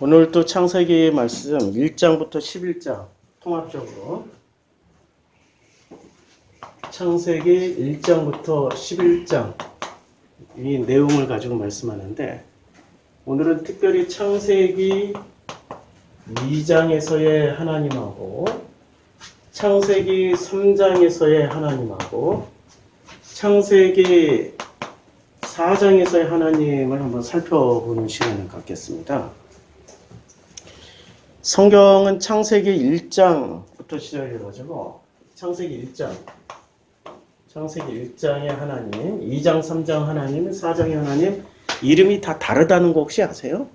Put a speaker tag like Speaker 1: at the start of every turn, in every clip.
Speaker 1: 오늘 또 창세기 말씀 1장부터 11장 통합적으로 창세기 1장부터 11장 이 내용을 가지고 말씀하는데, 오늘은 특별히 창세기 2장에서의 하나님하고 창세기 3장에서의 하나님하고 창세기 4장에서의 하나님을 한번 살펴보는 시간을 갖겠습니다. 성경은 창세기 1장부터 시작해가지고 창세기 1장의 하나님, 2장, 3장 하나님, 4장의 하나님 이름이 다 다르다는 거 혹시 아세요?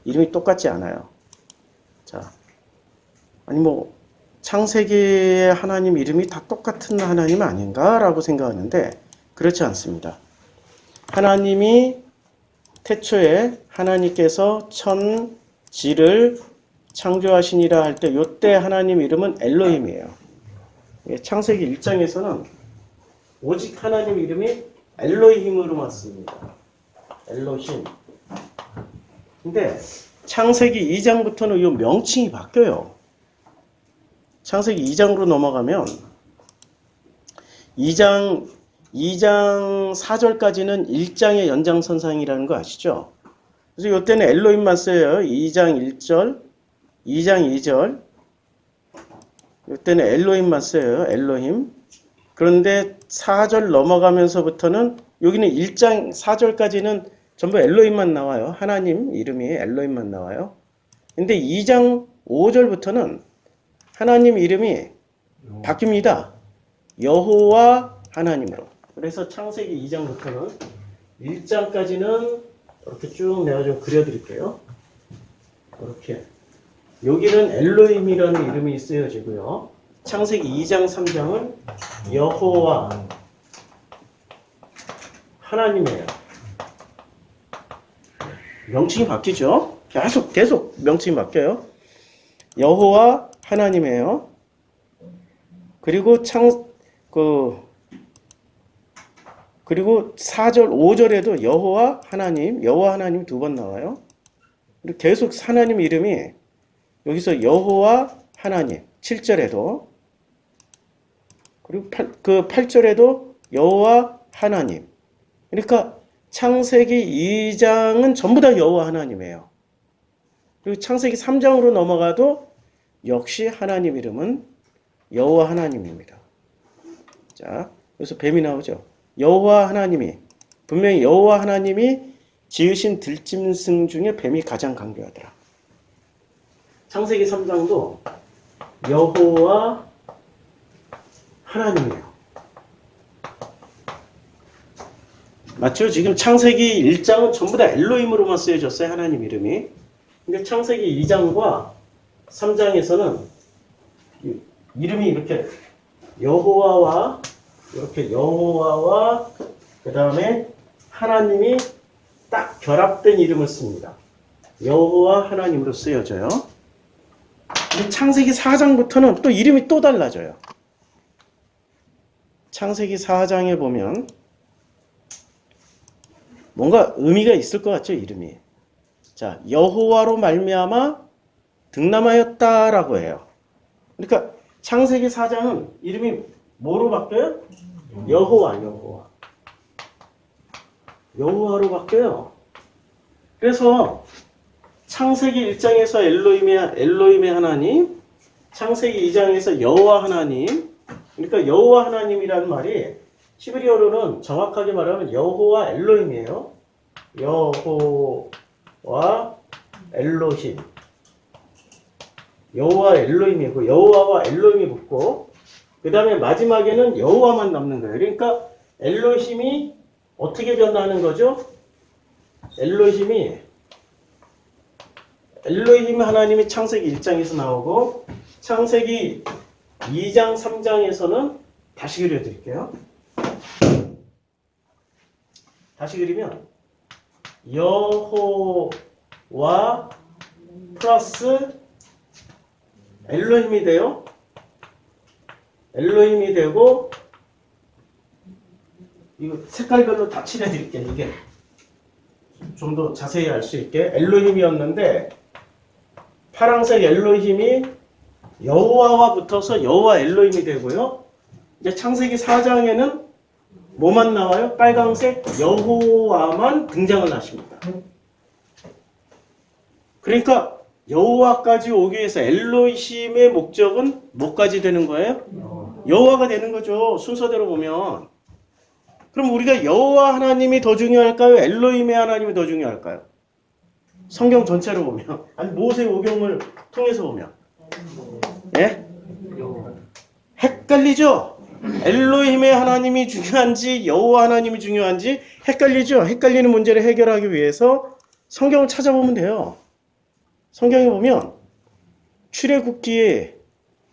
Speaker 1: 이름이 똑같지 않아요. 자, 아니 뭐 창세기의 하나님 이름이 다 똑같은 하나님 아닌가라고 생각하는데 그렇지 않습니다. 하나님이 태초에 하나님께서 천지를 창조하시니라 할 때 요때 하나님 이름은 엘로힘이에요. 창세기 1장에서는 오직 하나님 이름이 엘로힘으로만 씁니다. 엘로힘. 근데 창세기 2장부터는 이 명칭이 바뀌어요. 창세기 2장으로 넘어가면 2장 4절까지는 1장의 연장선상이라는 거 아시죠? 그래서 이때는 엘로힘만 써요. 2장 1절, 2장 2절. 이때는 엘로힘만 써요. 엘로힘. 그런데 4절 넘어가면서부터는 여기는 1장 4절까지는 전부 엘로힘만 나와요. 하나님 이름이 엘로힘만 나와요. 근데 2장 5절부터는 하나님 이름이 바뀝니다. 여호와 하나님으로. 그래서 창세기 2장부터는 1장까지는 이렇게 쭉 내가 좀 그려드릴게요. 이렇게. 여기는 엘로힘이라는 이름이 쓰여지고요. 창세기 2장, 3장은 여호와 하나님이에요. 명칭이 바뀌죠? 계속 명칭이 바뀌어요. 여호와 하나님이에요. 그리고 그리고 4절, 5절에도 여호와 하나님 두 번 나와요. 그리고 계속 하나님 이름이 여기서 여호와 하나님 7절에도, 그리고 8절에도 여호와 하나님. 그러니까 창세기 2장은 전부 다 여호와 하나님이에요. 그리고 창세기 3장으로 넘어가도 역시 하나님 이름은 여호와 하나님입니다. 자, 여기서 뱀이 나오죠. 여호와 하나님이, 분명히 여호와 하나님이 지으신 들짐승 중에 뱀이 가장 강조하더라. 창세기 3장도 여호와 하나님이에요. 맞죠? 지금 창세기 1장은 전부 다 엘로힘으로만 쓰여졌어요. 하나님 이름이. 근데 창세기 2장과 3장에서는 이름이 이렇게 여호와와 그 다음에 하나님이 딱 결합된 이름을 씁니다. 여호와 하나님으로 쓰여져요. 근데 창세기 4장부터는 또 이름이 또 달라져요. 창세기 4장에 보면 뭔가 의미가 있을 것 같죠, 이름이. 자, 여호와로 말미암아 등남하였다라고 해요. 그러니까 창세기 4장은 이름이 뭐로 바뀌어요? 여호와로 바뀌어요. 그래서 창세기 1장에서 엘로힘의 하나님, 창세기 2장에서 여호와 하나님. 그러니까 여호와 하나님이라는 말이 히브리어로는 정확하게 말하면 여호와 엘로힘이에요. 여호와 엘로힘. 여호와 엘로힘이고, 여호와와 엘로힘이 붙고, 그 다음에 마지막에는 여호와만 남는 거예요. 그러니까 엘로힘이 어떻게 변화하는 거죠? 엘로힘 하나님이 창세기 1장에서 나오고, 창세기 2장, 3장에서는 다시 그려드릴게요. 다시 그리면 여호와 플러스 엘로힘이 돼요. 엘로힘이 되고, 이거 색깔별로 다 칠해드릴게요. 이게 좀 더 자세히 알 수 있게 엘로힘이었는데 파란색 엘로힘이 여호와와 붙어서 여호와 엘로힘이 되고요. 이제 창세기 4장에는 뭐만 나와요? 빨강색 여호와만 등장을 하십니다. 그러니까 여호와까지 오기 위해서 엘로힘의 목적은 뭐까지 되는 거예요? 여호와가 되는 거죠. 순서대로 보면. 그럼 우리가 여호와 하나님이 더 중요할까요? 엘로힘의 하나님이 더 중요할까요? 성경 전체로 보면, 아니 모세오경을 통해서 보면, 예? 헷갈리죠? 엘로힘의 하나님이 중요한지 여호와 하나님이 중요한지 헷갈리죠? 헷갈리는 문제를 해결하기 위해서 성경을 찾아보면 돼요. 성경에 보면 출애굽기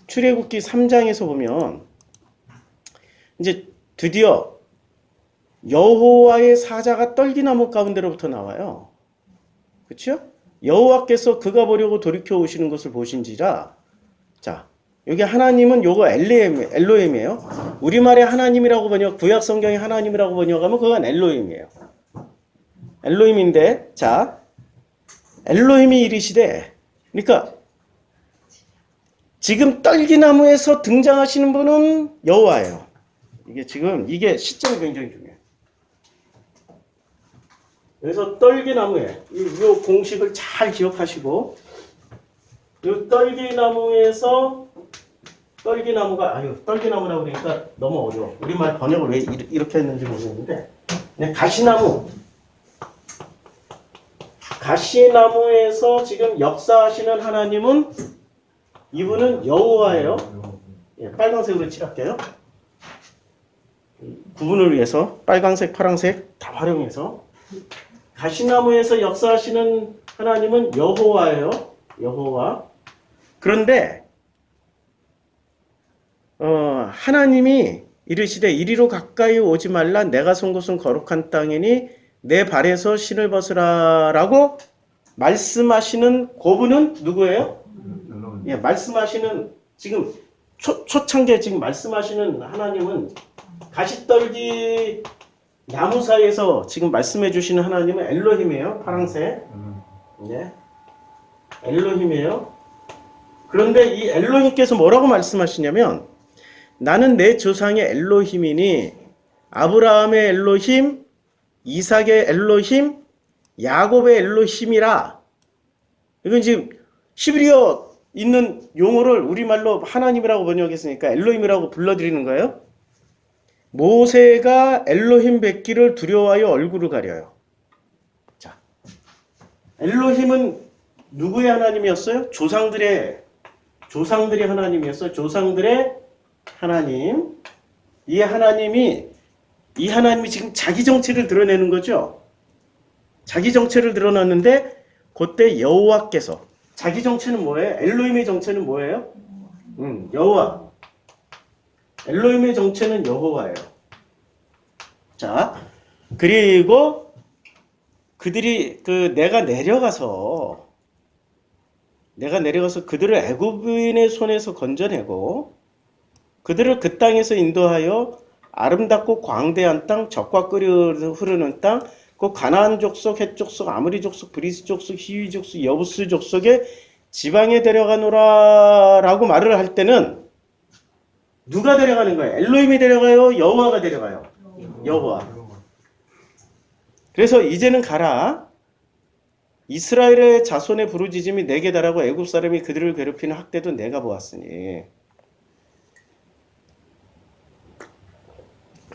Speaker 1: 3장에서 보면 이제 드디어 여호와의 사자가 떨기나무 가운데로부터 나와요. 그렇죠? 여호와께서 그가 보려고 돌이켜 오시는 것을 보신지라. 자, 여기 하나님은 요거 엘로힘이에요. 우리말에 하나님이라고 구약 성경에 하나님이라고 번역하면 그건 엘로힘이에요. 엘로힘인데, 자, 엘로힘이 이르시되, 그러니까 지금 떨기나무에서 등장하시는 분은 여호와예요. 이게 시점이 굉장히 중요해요. 그래서 떨기나무에 이 공식을 잘 기억하시고, 이 떨기나무에서 떨기나무라고 그러니까 너무 어려워. 우리말 번역을 왜 이렇게 했는지 모르겠는데, 그냥 가시나무에서 지금 역사하시는 하나님은 이분은 여호와예요. 예, 빨간색으로 칠할게요. 구분을 위해서 빨간색, 파란색 다 활용해서 가시나무에서 역사하시는 하나님은 여호와예요. 여호와. 그런데 하나님이 이르시되 이리로 가까이 오지 말라 내가 선 곳은 거룩한 땅이니 내 발에서 신을 벗으라라고 말씀하시는 그분은 누구예요? 예, 말씀하시는 지금 초창기에 지금 말씀하시는 하나님은 가시떨기 나무 사이에서 지금 말씀해 주시는 하나님은 엘로힘이에요. 파란색. 예. 엘로힘이에요. 그런데 이 엘로힘께서 뭐라고 말씀하시냐면 나는 내 조상의 엘로힘이니 아브라함의 엘로힘, 이삭의 엘로힘, 야곱의 엘로힘이라. 이건 지금 히브리어 있는 용어를 우리말로 하나님이라고 번역했으니까 엘로힘이라고 불러드리는 거예요. 모세가 엘로힘 뵙기를 두려워하여 얼굴을 가려요. 자, 엘로힘은 누구의 하나님이었어요? 조상들의 하나님이었어요. 조상들의 하나님. 이 하나님이 지금 자기 정체를 드러내는 거죠. 자기 정체를 드러났는데 그때 여호와께서 자기 정체는 뭐예요? 엘로힘의 정체는 뭐예요? 여호와. 엘로힘의 정체는 여호와예요. 자, 그리고 그들이 내가 내려가서 그들을 애굽인의 손에서 건져내고 그들을 그 땅에서 인도하여 아름답고 광대한 땅, 젖과 꿀이 흐르는 땅, 그 가나안 족속, 헷 족속, 아므리 족속, 브리스 족속, 히위 족속, 여부스 족속의 지방에 데려가노라라고 말을 할 때는 누가 데려가는 거예요? 엘로힘이 데려가요? 여호와가 데려가요? 여호와. 그래서 이제는 가라. 이스라엘의 자손의 부르짖음이 내게 달하고 애굽 사람이 그들을 괴롭히는 학대도 내가 보았으니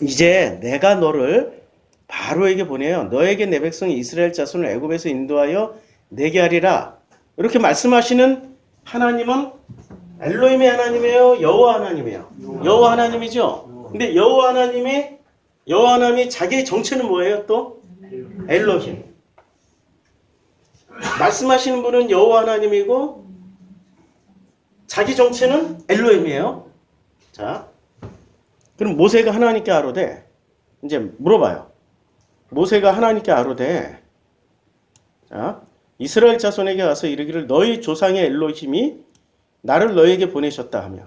Speaker 1: 이제 내가 너를 바로에게 보내요. 너에게 내 백성 이스라엘 자손을 애굽에서 인도하여 내게 하리라. 이렇게 말씀하시는 하나님은 엘로힘의 하나님이에요? 여호와 하나님이에요? 여호와 하나님이죠. 근데 여호와 하나님이 자기의 정체는 뭐예요? 또 엘로힘. 말씀하시는 분은 여호와 하나님이고 자기 정체는 엘로힘이에요. 자, 그럼 모세가 하나님께 아뢰되 이제 물어봐요. 모세가 하나님께 아뢰되 자, 이스라엘 자손에게 가서 이르기를 너희 조상의 엘로힘이 나를 너에게 보내셨다 하며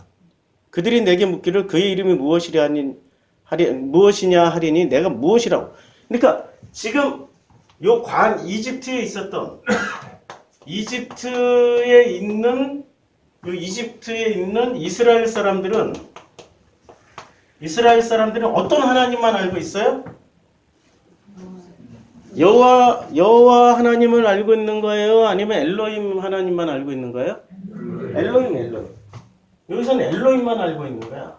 Speaker 1: 그들이 내게 묻기를 그의 이름이 무엇이냐 하리니 내가 무엇이라고. 그러니까 지금 이집트에 있었던 이집트에 있는 이스라엘 사람들은 어떤 하나님만 알고 있어요? 여호와 하나님을 알고 있는 거예요? 아니면 엘로힘 하나님만 알고 있는 거예요? 엘로힘. 여기서는 엘로힘만 알고 있는 거야.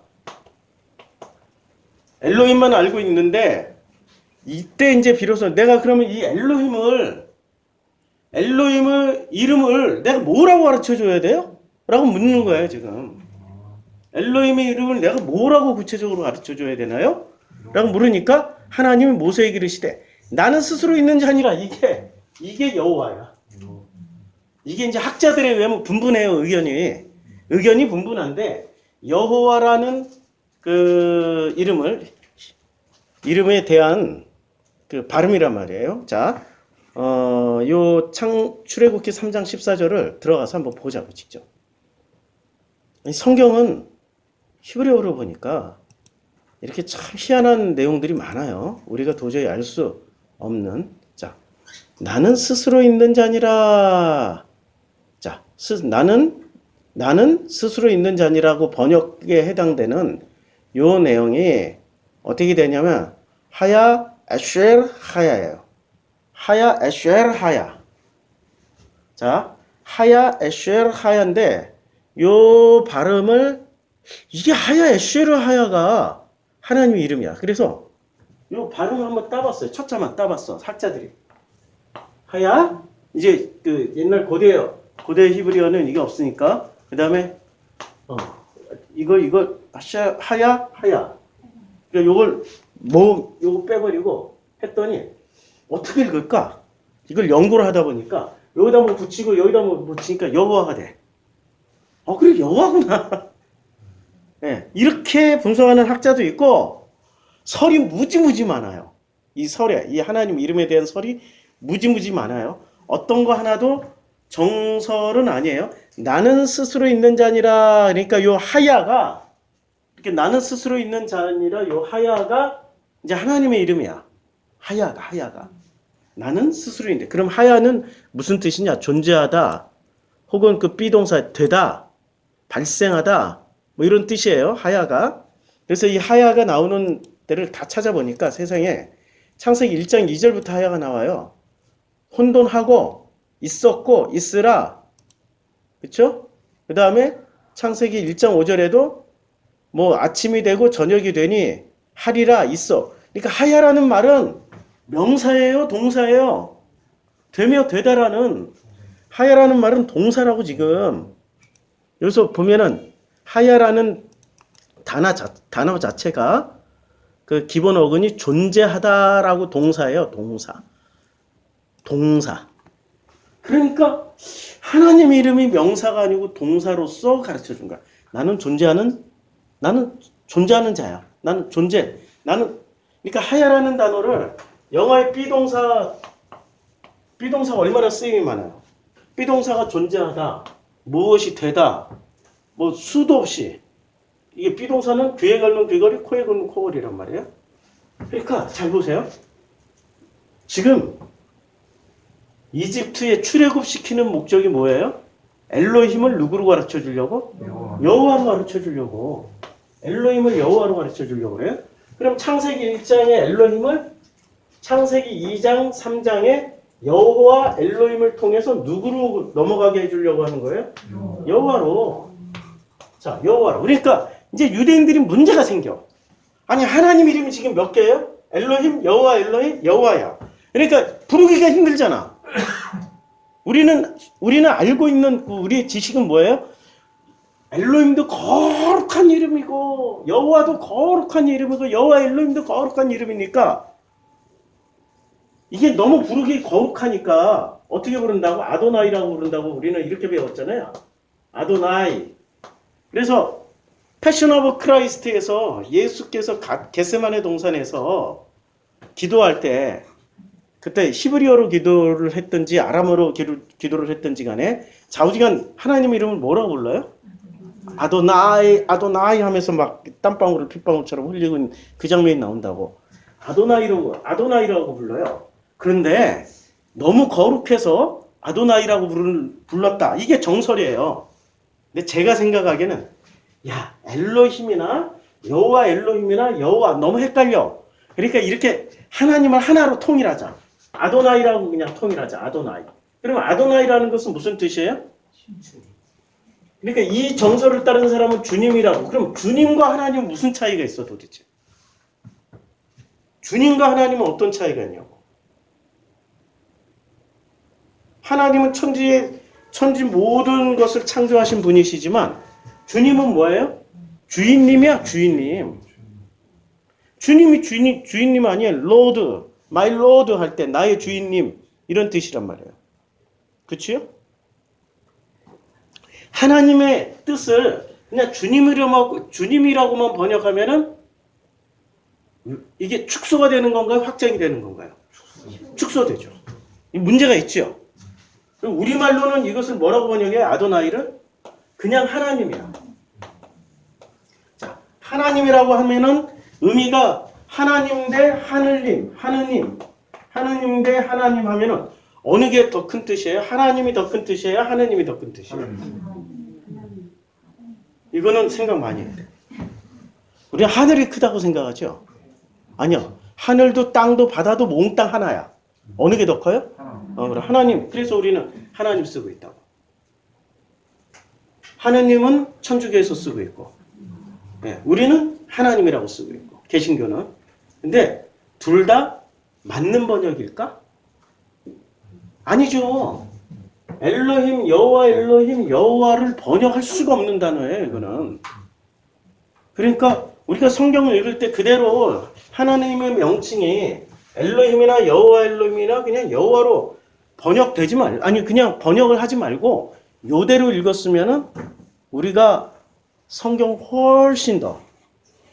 Speaker 1: 엘로힘만 알고 있는데 이때 이제 비로소 내가 그러면 이 엘로힘을 이름을 내가 뭐라고 가르쳐 줘야 돼요? 라고 묻는 거예요, 지금. 엘로힘의 이름을 내가 뭐라고 구체적으로 가르쳐 줘야 되나요? 라고 물으니까 하나님이 모세에게 이르시되 나는 스스로 있는 자니라. 이게 여호와야. 이게 이제 학자들의 왜 분분해요, 의견이 분분한데 여호와라는 그 이름에 대한 그 발음이란 말이에요. 자, 요 출애굽기 3장 14절을 들어가서 한번 보자고 직접. 성경은 히브리어로 보니까 이렇게 참 희한한 내용들이 많아요. 우리가 도저히 알 수 없는. 자, 나는 스스로 있는 자니라. 자, 나는 스스로 있는 자니라고 번역에 해당되는 요 내용이 어떻게 되냐면 하야 에쉘 하야예요. 하야 에쉘 하야. 자, 하야 에쉘 하야인데 요 발음을 이게 하야 에쉘 하야가 하나님의 이름이야. 그래서 요 발음을 한번 따봤어요. 첫자만 따봤어. 학자들이. 하야 이제 그 옛날 고대 히브리어는 이게 없으니까 그다음에 이거 하야. 그러니까 요걸 요거 빼버리고 했더니 어떻게 읽을까? 이걸 연구를 하다 보니까 여기다 뭐 붙이고 여기다 뭐 붙이니까 여호와가 돼. 그래 여호와구나. 네, 이렇게 분석하는 학자도 있고 설이 무지무지 많아요. 이 하나님 이름에 대한 설이 무지무지 많아요. 어떤 거 하나도 정설은 아니에요. 나는 스스로 있는 자니라. 그러니까 요 하야가 이렇게 나는 스스로 있는 자니라. 요 하야가 이제 하나님의 이름이야. 하야가 나는 스스로 있는데 그럼 하야는 무슨 뜻이냐? 존재하다 혹은 그 비동사 되다 발생하다 뭐 이런 뜻이에요. 하야가. 그래서 이 하야가 나오는 데를 다 찾아보니까 세상에 창세기 1장 2절부터 하야가 나와요. 혼돈하고 있었고 있으라. 그렇죠? 그 다음에 창세기 1장 5절에도 뭐 아침이 되고 저녁이 되니 하리라 있어. 그러니까 하야라는 말은 명사예요, 동사예요. 되며 되다라는 하야라는 말은 동사라고 지금. 여기서 보면은 하야라는 단어 자체가 그 기본 어근이 존재하다라고 동사예요, 동사. 그러니까 하나님 이름이 명사가 아니고 동사로서 가르쳐 준 거야. 나는 존재하는 자야. 그러니까 하야라는 단어를 영어의 비동사가 얼마나 쓰임이 많아요. 비동사가 존재하다, 무엇이 되다, 뭐 수도 없이. 이게 비동사는 귀에 걸면 귀걸이, 코에 걸면 코걸이란 말이에요. 그러니까 잘 보세요. 지금 이집트에 출애굽시키는 목적이 뭐예요? 엘로힘을 누구로 가르쳐 주려고? 여호와로 가르쳐 주려고. 엘로힘을 여호와로 가르쳐 주려고 그래요. 그럼 창세기 1장의 엘로힘을 창세기 2장, 3장의 여호와 엘로힘을 통해서 누구로 넘어가게 해주려고 하는 거예요? 여호와로. 자, 여호와로. 그러니까 이제 유대인들이 문제가 생겨. 아니 하나님 이름이 지금 몇 개예요? 엘로힘, 여호와, 엘로힘, 여호와야. 그러니까 부르기가 힘들잖아. 우리는 알고 있는 우리의 지식은 뭐예요? 엘로힘도 거룩한 이름이고 여호와도 거룩한 이름이고 여호와 엘로힘도 거룩한 이름이니까 이게 너무 부르기 거룩하니까 어떻게 부른다고? 아도나이라고 부른다고 우리는 이렇게 배웠잖아요. 아도나이. 그래서 패션 오브 크라이스트에서 예수께서 겟세마네 동산에서 기도할 때 그때 히브리어로 기도를 했든지 아람어로 기도를 했든지 간에 좌우지간 하나님 이름을 뭐라고 불러요? 아도나이 하면서 막 땀방울을 핏방울처럼 흘리고 있는 그 장면이 나온다고. 아도나이라고 불러요. 그런데 너무 거룩해서 아도나이라고 불렀다. 이게 정설이에요. 근데 제가 생각하기에는 야, 엘로힘이나 여호와 엘로힘이나 여호와 너무 헷갈려. 그러니까 이렇게 하나님을 하나로 통일하자. 아도나이라고 그냥 통일하자. 아도나이. 그럼 아도나이라는 것은 무슨 뜻이에요? 그러니까 이 정설을 따르는 사람은 주님이라고. 그럼 주님과 하나님은 무슨 차이가 있어 도대체? 주님과 하나님은 어떤 차이가 있냐고. 하나님은 천지 모든 것을 창조하신 분이시지만 주님은 뭐예요? 주인님이야, 주인님. 주님이 주인님 아니에요. Lord, my Lord 할 때 나의 주인님 이런 뜻이란 말이에요. 그치요? 하나님의 뜻을 그냥 주님이라고만 번역하면은 이게 축소가 되는 건가요? 확장이 되는 건가요? 축소되죠. 문제가 있죠. 우리말로는 이것을 뭐라고 번역해요? 아도나이를? 그냥 하나님이야. 자, 하나님이라고 하면은 의미가 하나님 대 하늘님, 하느님 대 하나님 하면은 어느 게 더 큰 뜻이에요? 하나님이 더 큰 뜻이에요? 하느님이 더 큰 뜻이에요? 이거는 생각 많이 해야 돼. 우리 하늘이 크다고 생각하죠? 아니요. 하늘도 땅도 바다도 몽땅 하나야. 어느 게 더 커요? 그래. 하나님. 그래서 우리는 하나님 쓰고 있다고. 하느님은 천주교에서 쓰고 있고, 네, 우리는 하나님이라고 쓰고 있고, 개신교는. 근데 둘 다 맞는 번역일까? 아니죠. 엘로힘, 여호와를 번역할 수가 없는 단어예요, 이거는. 그러니까 우리가 성경을 읽을 때 그대로 하나님의 명칭이 엘로힘이나 여호와 엘로힘이나 그냥 여호와로 번역되지 아니 그냥 번역을 하지 말고 요대로 읽었으면은 우리가 성경 훨씬 더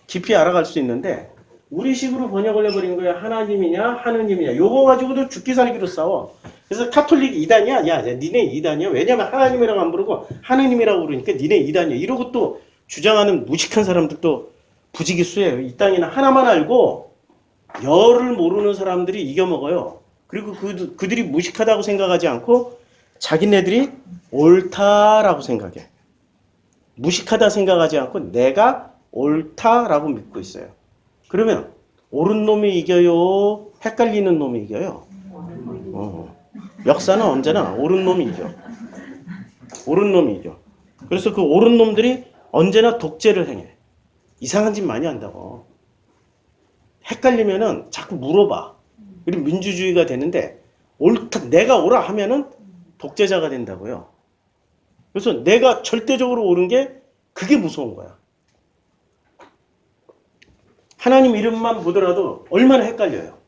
Speaker 1: 깊이 알아갈 수 있는데 우리 식으로 번역을 해버린 거야. 하나님이냐 하느님이냐 요거 가지고도 죽기 살기로 싸워. 그래서 카톨릭 이단이야. 야 니네 이단이야. 왜냐면 하나님이라고 안 부르고 하느님이라고 그러니까 니네 이단이야. 이러고 또 주장하는 무식한 사람들도 부지기수예요. 이 땅에는 하나만 알고 열을 모르는 사람들이 이겨먹어요. 그리고 그들이 무식하다고 생각하지 않고 자기네들이 옳다라고 생각해. 무식하다 생각하지 않고 내가 옳다라고 믿고 있어요. 그러면 옳은 놈이 이겨요? 헷갈리는 놈이 이겨요? 역사는 언제나 옳은 놈이 이겨. 옳은 놈이 이겨. 그래서 그 옳은 놈들이 언제나 독재를 행해. 이상한 짓 많이 한다고. 헷갈리면은 자꾸 물어봐. 그리고 민주주의가 되는데 옳다, 내가 옳아 하면은 독재자가 된다고요. 그래서 내가 절대적으로 옳은 게 그게 무서운 거야. 하나님 이름만 보더라도 얼마나 헷갈려요.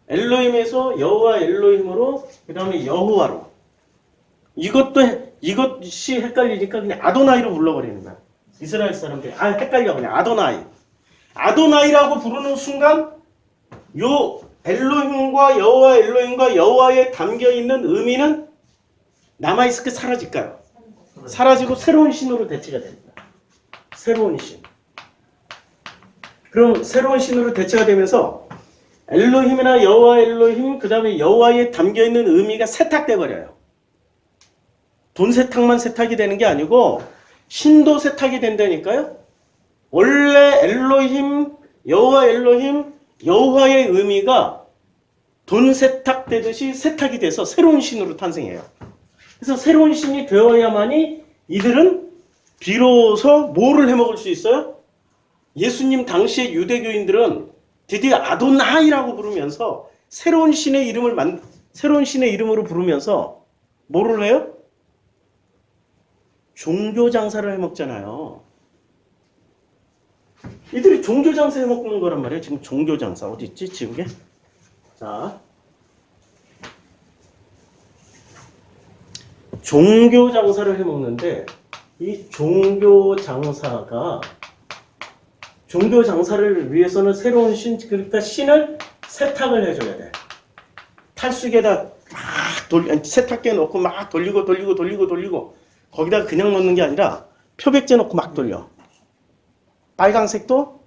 Speaker 1: 엘로힘에서 여호와 엘로힘으로 그 다음에 여호와로 이것이 헷갈리니까 그냥 아도나이로 불러버리는 거야. 이스라엘 사람들이 헷갈려 그냥 아도나이라고 부르는 순간 요 엘로힘과 여호와 여호와에 담겨있는 의미는 남아있을 게 사라질까요? 사라지고 새로운 신으로 대체가 됩니다. 새로운 신. 그럼 새로운 신으로 대체가 되면서 엘로힘이나 여호와 엘로힘 그 다음에 여호와에 담겨있는 의미가 세탁돼 버려요. 돈 세탁만 세탁이 되는 게 아니고 신도 세탁이 된다니까요. 원래 엘로힘, 여호와 엘로힘, 여호와의 의미가 돈 세탁되듯이 세탁이 돼서 새로운 신으로 탄생해요. 그래서 새로운 신이 되어야만이 이들은 비로소 뭐를 해먹을 수 있어요? 예수님 당시의 유대교인들은 드디어 아도나이라고 부르면서 새로운 신의 이름으로 부르면서 뭐를 해요? 종교 장사를 해먹잖아요. 이들이 종교 장사 해먹는 거란 말이에요. 지금 종교 장사 어디 있지? 지우개? 자, 종교 장사를 해먹는데 이 종교 장사를 위해서는 새로운 신, 그러니까 신을 세탁을 해줘야 돼. 탈수기에다 막 세탁기에 넣고 막 돌리고 거기다가 그냥 넣는 게 아니라 표백제 넣고 막 돌려. 빨강색도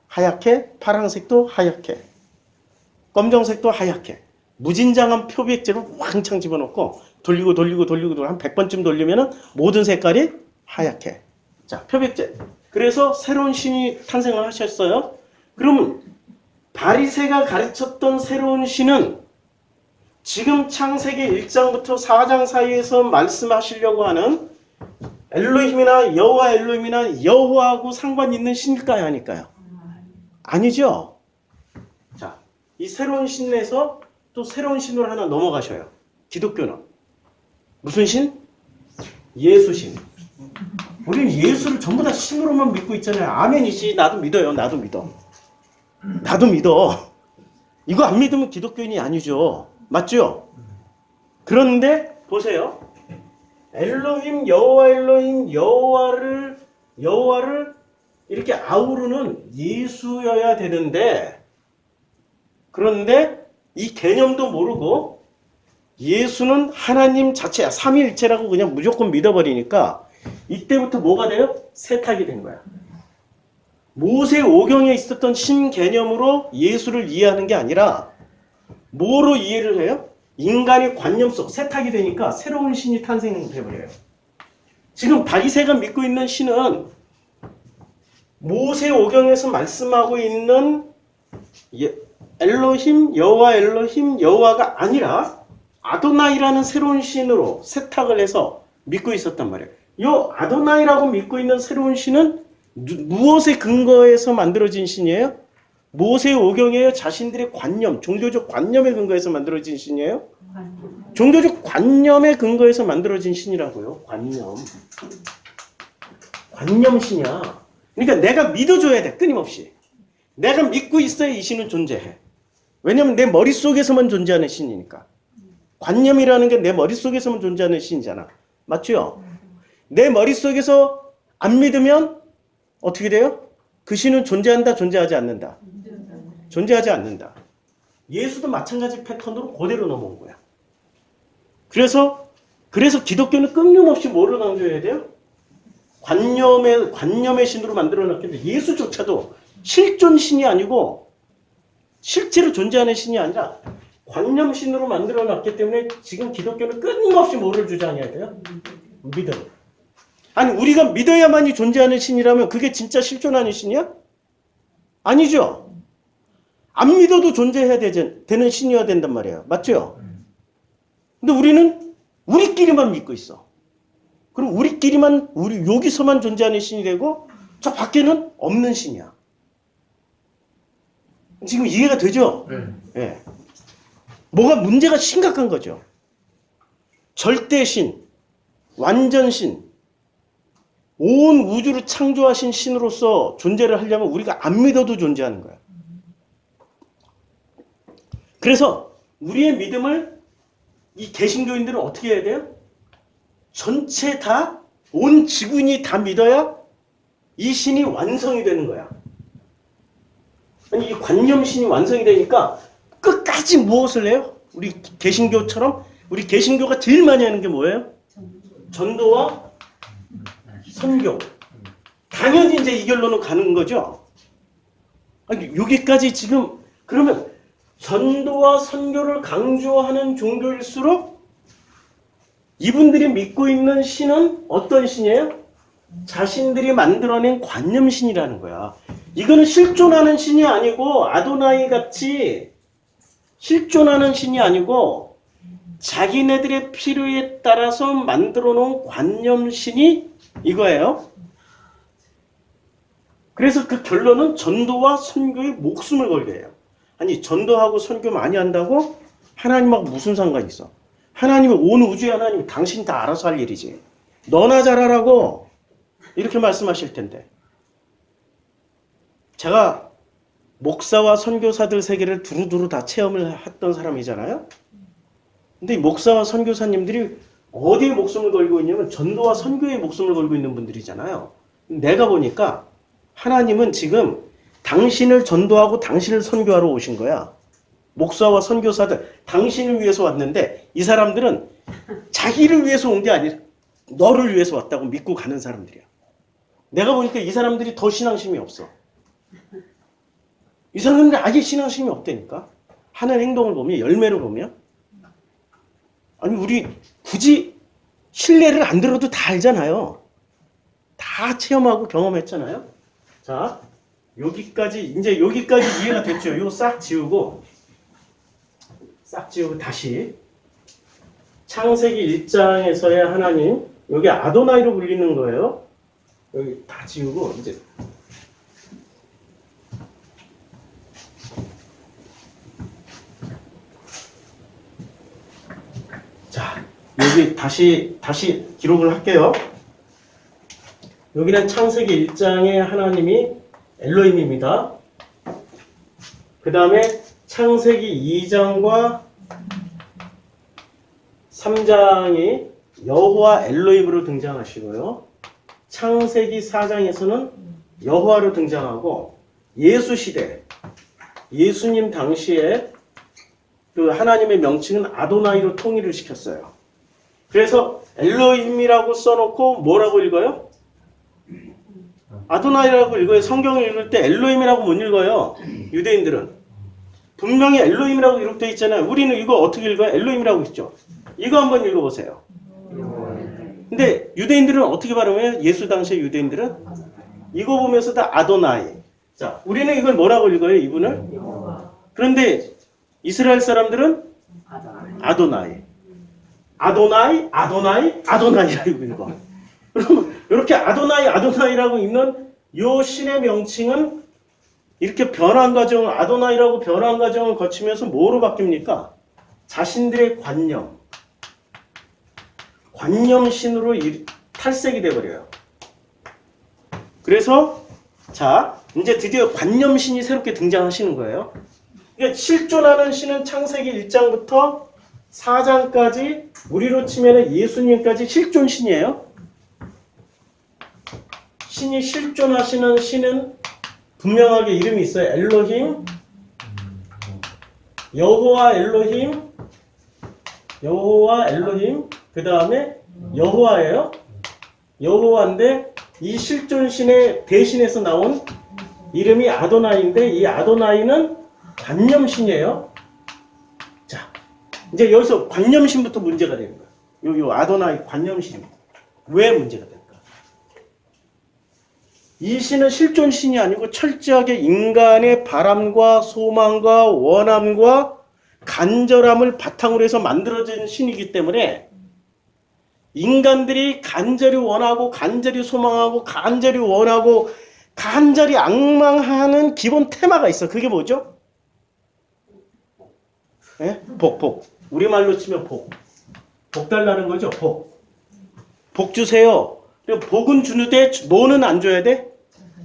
Speaker 1: 하얗게, 파란색도 하얗게, 검정색도 하얗게. 무진장한 표백제를 왕창 집어넣고 돌리고 한 100번쯤 돌리면은 모든 색깔이 하얗게. 자, 표백제. 그래서 새로운 신이 탄생을 하셨어요. 그러면 바리새가 가르쳤던 새로운 신은 지금 창세기 1장부터 4장 사이에서 말씀하시려고 하는 엘로힘이나 여호와 엘로힘이나 여호와하고 상관 있는 신일까요? 아닐까요? 아니죠. 자, 이 새로운 신에서 또 새로운 신으로 하나 넘어가셔요. 기독교는 무슨 신? 예수신. 우리는 예수를 전부 다 신으로만 믿고 있잖아요. 아멘이지. 나도 믿어요. 나도 믿어. 나도 믿어. 이거 안 믿으면 기독교인이 아니죠. 맞죠? 그런데 보세요. 엘로힘, 여호와 엘로힘, 여호와를 이렇게 아우르는 예수여야 되는데, 그런데 이 개념도 모르고 예수는 하나님 자체야. 삼위일체라고 그냥 무조건 믿어버리니까 이때부터 뭐가 돼요? 세탁이 된 거야. 모세 오경에 있었던 신 개념으로 예수를 이해하는 게 아니라 뭐로 이해를 해요? 인간의 관념 속 세탁이 되니까 새로운 신이 탄생해버려요. 지금 바리새가 믿고 있는 신은 모세 오경에서 말씀하고 있는 엘로힘, 여호와 엘로힘, 여호와가 아니라 아도나이라는 새로운 신으로 세탁을 해서 믿고 있었단 말이에요. 이 아도나이라고 믿고 있는 새로운 신은 무엇에 근거해서 만들어진 신이에요? 모세 오경이에요? 자신들의 관념, 종교적 관념에 근거해서 만들어진 신이에요? 종교적 관념에 근거해서 만들어진 신이라고요. 관념신이야. 그러니까 내가 믿어줘야 돼. 끊임없이. 내가 믿고 있어야 이 신은 존재해. 왜냐면 내 머릿속에서만 존재하는 신이니까. 관념이라는 게 내 머릿속에서만 존재하는 신이잖아. 맞죠? 내 머릿속에서 안 믿으면 어떻게 돼요? 그 신은 존재한다, 존재하지 않는다? 존재하지 않는다. 예수도 마찬가지 패턴으로 그대로 넘어온 거야. 그래서 기독교는 끊임없이 뭐를 강조해야 돼요? 관념의 신으로 만들어놨기 때문에 예수조차도 실존 신이 아니고 실제로 존재하는 신이 아니라 관념신으로 만들어놨기 때문에 지금 기독교는 끊임없이 뭐를 주장해야 돼요? 믿음. 아니 우리가 믿어야만이 존재하는 신이라면 그게 진짜 실존하는 신이야? 아니죠. 안 믿어도 존재해야 되는 신이어야 된단 말이에요. 맞죠? 근데 우리는 우리끼리만 믿고 있어. 그럼 우리 여기서만 존재하는 신이 되고 저 밖에는 없는 신이야. 지금 이해가 되죠? 네. 뭐가 문제가 심각한 거죠. 절대신, 완전신, 온 우주를 창조하신 신으로서 존재를 하려면 우리가 안 믿어도 존재하는 거야. 그래서 우리의 믿음을 이 개신교인들은 어떻게 해야 돼요? 전체 다, 온 지구인이 다 믿어야 이 신이 완성이 되는 거야. 아니, 이 관념신이 완성이 되니까 끝까지 무엇을 해요? 우리 개신교처럼 우리 개신교가 제일 많이 하는 게 뭐예요? 전도와 선교. 당연히 이제 이 결론은 가는 거죠. 아니, 여기까지 지금 그러면 전도와 선교를 강조하는 종교일수록 이분들이 믿고 있는 신은 어떤 신이에요? 자신들이 만들어낸 관념신이라는 거야. 이거는 실존하는 신이 아니고 아도나이 같이 실존하는 신이 아니고 자기네들의 필요에 따라서 만들어 놓은 관념신이 이거예요. 그래서 그 결론은 전도와 선교에 목숨을 걸게 해요. 아니 전도하고 선교 많이 한다고? 하나님하고 무슨 상관이 있어? 하나님은 온 우주의 하나님, 당신 다 알아서 할 일이지. 너나 잘하라고 이렇게 말씀하실 텐데. 제가 목사와 선교사들 세계를 두루두루 다 체험을 했던 사람이잖아요. 근데 이 목사와 선교사님들이 어디에 목숨을 걸고 있냐면 전도와 선교에 목숨을 걸고 있는 분들이잖아요. 내가 보니까 하나님은 지금 당신을 전도하고 당신을 선교하러 오신 거야. 목사와 선교사들, 당신을 위해서 왔는데 이 사람들은 자기를 위해서 온 게 아니라 너를 위해서 왔다고 믿고 가는 사람들이야. 내가 보니까 이 사람들이 더 신앙심이 없어. 이 사람들이 아예 신앙심이 없다니까. 하는 행동을 보면, 열매를 보면, 아니 우리 굳이 신뢰를 안 들어도 다 알잖아요. 다 체험하고 경험했잖아요. 자, 이제 여기까지 이해가 됐죠. 이거 싹 지우고 다시 창세기 1장에서의 하나님, 여기 아도나이로 불리는 거예요. 여기 다 지우고 이제 자, 여기 다시 기록을 할게요. 여기는 창세기 1장의 하나님이 엘로힘입니다. 그 다음에 창세기 2장과 3장이 여호와 엘로힘으로 등장하시고요. 창세기 4장에서는 여호와로 등장하고, 예수 시대, 예수님 당시에 그 하나님의 명칭은 아도나이로 통일을 시켰어요. 그래서 엘로힘이라고 써놓고 뭐라고 읽어요? 아도나이라고 읽어요. 성경을 읽을 때 엘로힘이라고 못 읽어요. 유대인들은. 분명히 엘로힘이라고 기록되어 있잖아요. 우리는 이거 어떻게 읽어요? 엘로힘이라고 있죠. 이거 한번 읽어보세요. 근데 유대인들은 어떻게 발음해요? 예수 당시의 유대인들은? 이거 보면서 다 아도나이. 자, 우리는 이걸 뭐라고 읽어요? 이분을? 그런데 이스라엘 사람들은 아도나이. 아도나이라고 읽어. 그러면 이렇게 아도나이라고 읽는 요 신의 명칭은 이렇게 아도나이라고 변환 과정을 거치면서 뭐로 바뀝니까? 자신들의 관념신으로 탈색이 돼버려요. 그래서 자, 이제 드디어 관념신이 새롭게 등장하시는 거예요. 그러니까 실존하는 신은 창세기 1장부터 4장까지 우리로 치면 예수님까지 실존신이에요. 신이 실존하시는 신은 분명하게 이름이 있어요. 엘로힘, 여호와 엘로힘, 그 다음에 여호와예요. 여호와인데 이 실존신의 대신해서 나온 이름이 아도나이인데, 이 아도나이는 관념신이에요. 자, 이제 여기서 관념신부터 문제가 되는 거예요. 요 아도나이 관념신입니다. 왜 문제가 될까? 이 신은 실존신이 아니고 철저하게 인간의 바람과 소망과 원함과 간절함을 바탕으로 해서 만들어진 신이기 때문에 인간들이 간절히 원하고 간절히 소망하고 간절히 원하고 간절히 앙망하는 기본 테마가 있어. 그게 뭐죠? 네? 복. 우리말로 치면 복 달라는 거죠. 복 주세요. 복은 주는데 뭐는 안 줘야 돼?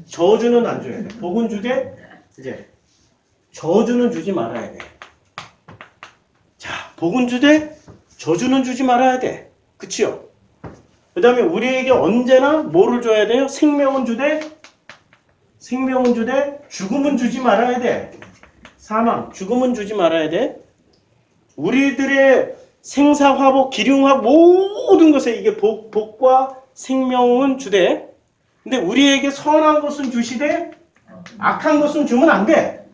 Speaker 1: 저주는 안 줘야 돼. 복은 주되 이제 저주는 주지 말아야 돼. 자, 복은 주되 저주는 주지 말아야 돼. 그치요? 그 다음에 우리에게 언제나 뭐를 줘야 돼요? 생명은 주되 죽음은 주지 말아야 돼. 사망, 죽음은 주지 말아야 돼. 우리들의 생사화복, 기륭화복 모든 것에 이게 복과 생명은 주되, 근데 우리에게 선한 것은 주시되 악한 것은 주면 안 돼.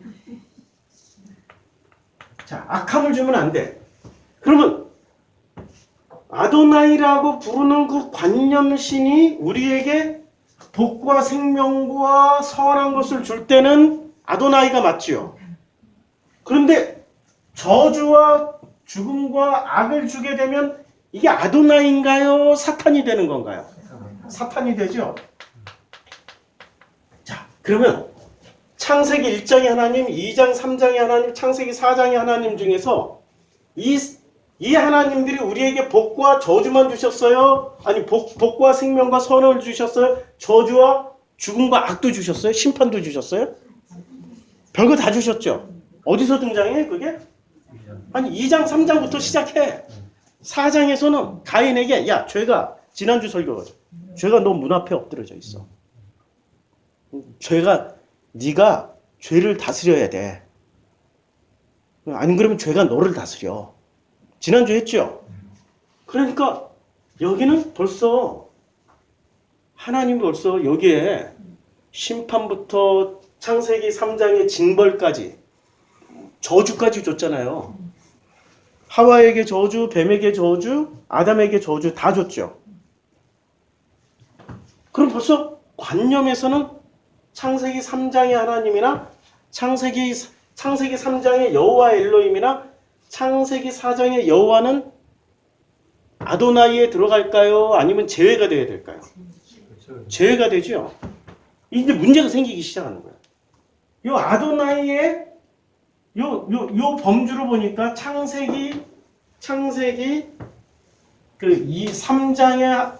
Speaker 1: 자, 악함을 주면 안 돼. 그러면 아도나이라고 부르는 그 관념신이 우리에게 복과 생명과 선한 것을 줄 때는 아도나이가 맞지요. 그런데 저주와 죽음과 악을 주게 되면 이게 아도나이인가요? 사탄이 되는 건가요? 사탄이 되죠. 자, 그러면 창세기 1장의 하나님, 2장, 3장의 하나님, 창세기 4장의 하나님 중에서 이 하나님들이 우리에게 복과 저주만 주셨어요? 아니, 복과 생명과 선을 주셨어요? 저주와 죽음과 악도 주셨어요? 심판도 주셨어요? 별거 다 주셨죠? 어디서 등장해, 그게? 아니, 2장, 3장부터 시작해. 4장에서는 가인에게, 야, 죄가, 지난주 설교거든. 죄가 너 문 앞에 엎드려져 있어. 네가 죄를 다스려야 돼. 안 그러면 죄가 너를 다스려. 지난주 했죠? 그러니까 여기는 벌써 하나님이 벌써 여기에 심판부터 창세기 3장의 징벌까지 저주까지 줬잖아요. 하와에게 저주, 뱀에게 저주, 아담에게 저주 다 줬죠. 그럼 벌써 관념에서는 창세기 3장의 하나님이나 창세기 3장의 여호와 엘로힘이나 창세기 4장의 여호와는 아도나이에 들어갈까요? 아니면 제외가 되어야 될까요? 제외가 되죠. 이제 문제가 생기기 시작하는 거예요. 요 아도나이의 요 범주로 보니까 창세기 그 이 3장의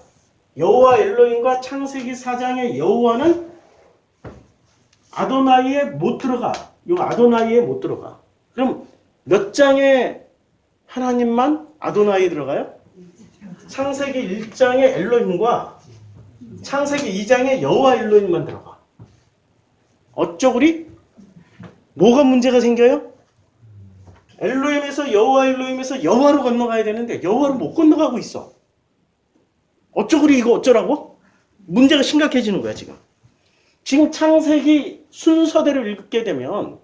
Speaker 1: 여호와 엘로힘과 창세기 4장의 여호와는 아도나이에 못 들어가. 요 아도나이에 못 들어가. 그럼 몇 장의 하나님만 아도나이에 들어가요? 창세기 1장의 엘로힘과 창세기 2장의 여호와 엘로힘만 들어가. 어쩌구리? 뭐가 문제가 생겨요? 엘로힘에서 여호와 엘로힘에서 여호와로 건너가야 되는데 여호와로 못 건너가고 있어. 어쩌구리 이거 어쩌라고? 문제가 심각해지는 거야 지금. 지금 창세기 순서대로 읽게 되면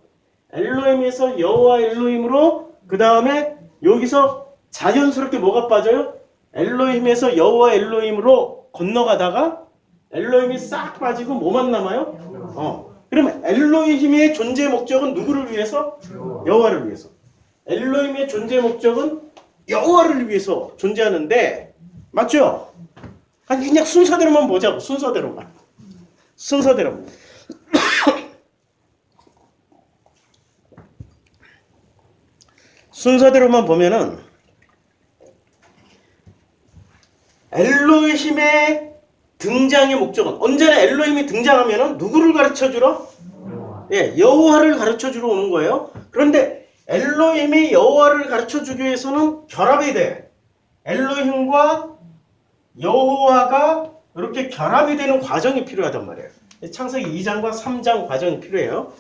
Speaker 1: 엘로힘에서 여호와 엘로힘으로 그 다음에 여기서 자연스럽게 뭐가 빠져요? 엘로힘에서 여호와 엘로힘으로 건너가다가 엘로힘이 싹 빠지고 뭐만 남아요? 그러면 엘로힘의 존재 목적은 누구를 위해서? 여호와를 위해서. 엘로힘의 존재 목적은 여호와를 위해서 존재하는데 맞죠? 아니 그냥 순서대로만 보자고. 순서대로만. 순서대로만 보면은 엘로힘의 등장의 목적은 언제나 엘로힘이 등장하면은 누구를 가르쳐 주러? 예, 여호와를 가르쳐 주러 오는 거예요. 그런데 엘로힘이 여호와를 가르쳐 주기 위해서는 결합이 돼. 엘로힘과 여호와가 이렇게 결합이 되는 과정이 필요하단 말이에요. 창세기 2장과 3장 과정이 필요해요.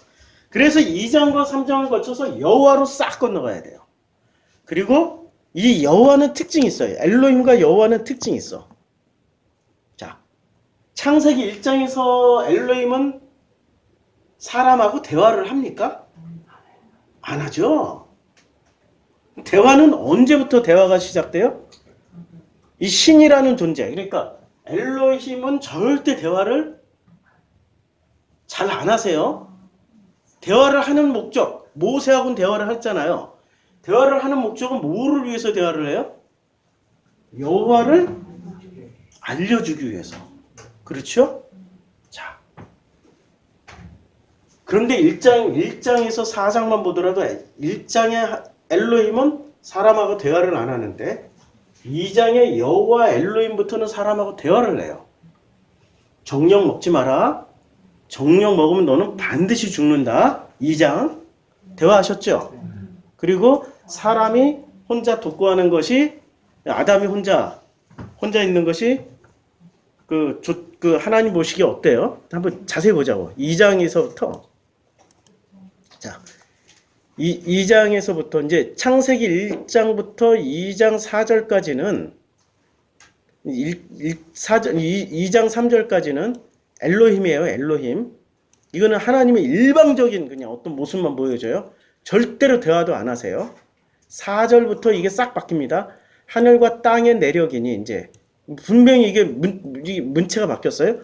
Speaker 1: 그래서 2장과 3장을 거쳐서 여호와로 싹 건너가야 돼요. 그리고 이 여호와는 특징이 있어요. 엘로힘과 여호와는 특징이 있어. 자, 창세기 1장에서 엘로힘은 사람하고 대화를 합니까? 안 하죠. 대화는 언제부터 대화가 시작돼요? 이 신이라는 존재. 그러니까 엘로힘은 절대 대화를 잘 안 하세요. 대화를 하는 목적, 모세하고는 대화를 했잖아요. 대화를 하는 목적은 뭐를 위해서 대화를 해요? 여호와를 알려주기 위해서. 그렇죠? 자, 그런데 1장에서 4장만 보더라도 1장의 엘로힘은 사람하고 대화를 안 하는데 2장의 여호와 엘로힘부터는 사람하고 대화를 해요. 정령 먹지 마라. 정령 먹으면 너는 반드시 죽는다. 2장 대화하셨죠? 그리고 사람이 혼자 독고하는 것이 아담이 혼자 있는 것이 그 하나님 보시기에 어때요? 한번 자세히 보자고. 2장에서부터 자, 2장에서부터 이제 창세기 1장부터 2장 4절까지는 2장 3절까지는 엘로힘이에요. 엘로힘. 이거는 하나님의 일방적인 그냥 어떤 모습만 보여줘요. 절대로 대화도 안 하세요. 4절부터 이게 싹 바뀝니다. 하늘과 땅의 내력이니 이제 분명히 이게 문체가 바뀌었어요.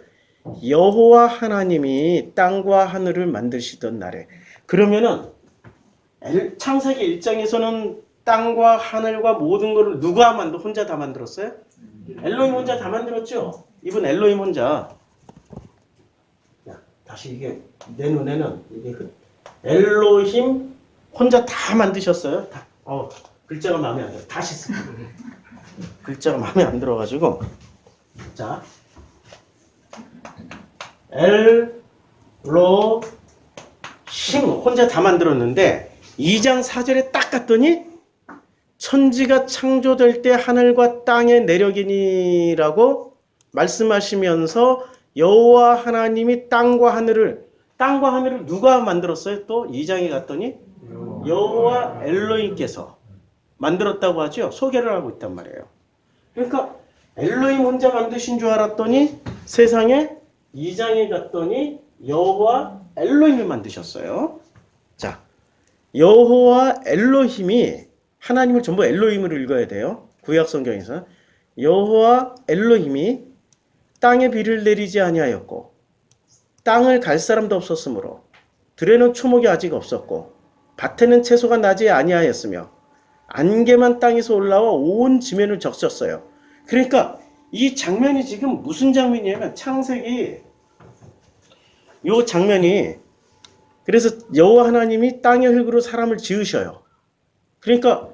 Speaker 1: 여호와 하나님이 땅과 하늘을 만드시던 날에. 그러면은 창세기 1장에서는 땅과 하늘과 모든 것을 누가 혼자 다 만들었어요? 엘로힘 혼자 다 만들었죠. 이분 엘로힘 혼자. 야, 다시 이게 내 눈에는 이게 엘로힘 혼자 다 만드셨어요. 다. 글자가 마음에 안 들어. 다시 쓰. 글자가 마음에 안 들어가지고. 자, 엘로힘 혼자 다 만들었는데 2장 4절에 딱 갔더니 천지가 창조될 때 하늘과 땅의 내력이니라고 말씀하시면서 여호와 하나님이 땅과 하늘을 누가 만들었어요? 또 2장에 갔더니 여호와 엘로힘께서 만들었다고 하죠. 소개를 하고 있단 말이에요. 그러니까 엘로힘 혼자 만드신 줄 알았더니 세상에 2장에 갔더니 여호와 엘로힘을 만드셨어요. 자, 여호와 엘로힘이 하나님을 전부 엘로힘으로 읽어야 돼요. 구약 성경에서 여호와 엘로힘이 땅에 비를 내리지 아니하였고 땅을 갈 사람도 없었으므로 들에는 초목이 아직 없었고 밭에는 채소가 나지 아니하였으며 안개만 땅에서 올라와 온 지면을 적셨어요. 그러니까 이 장면이 지금 무슨 장면이냐면 창세기 요 장면이 그래서 여호와 하나님이 땅의 흙으로 사람을 지으셔요. 그러니까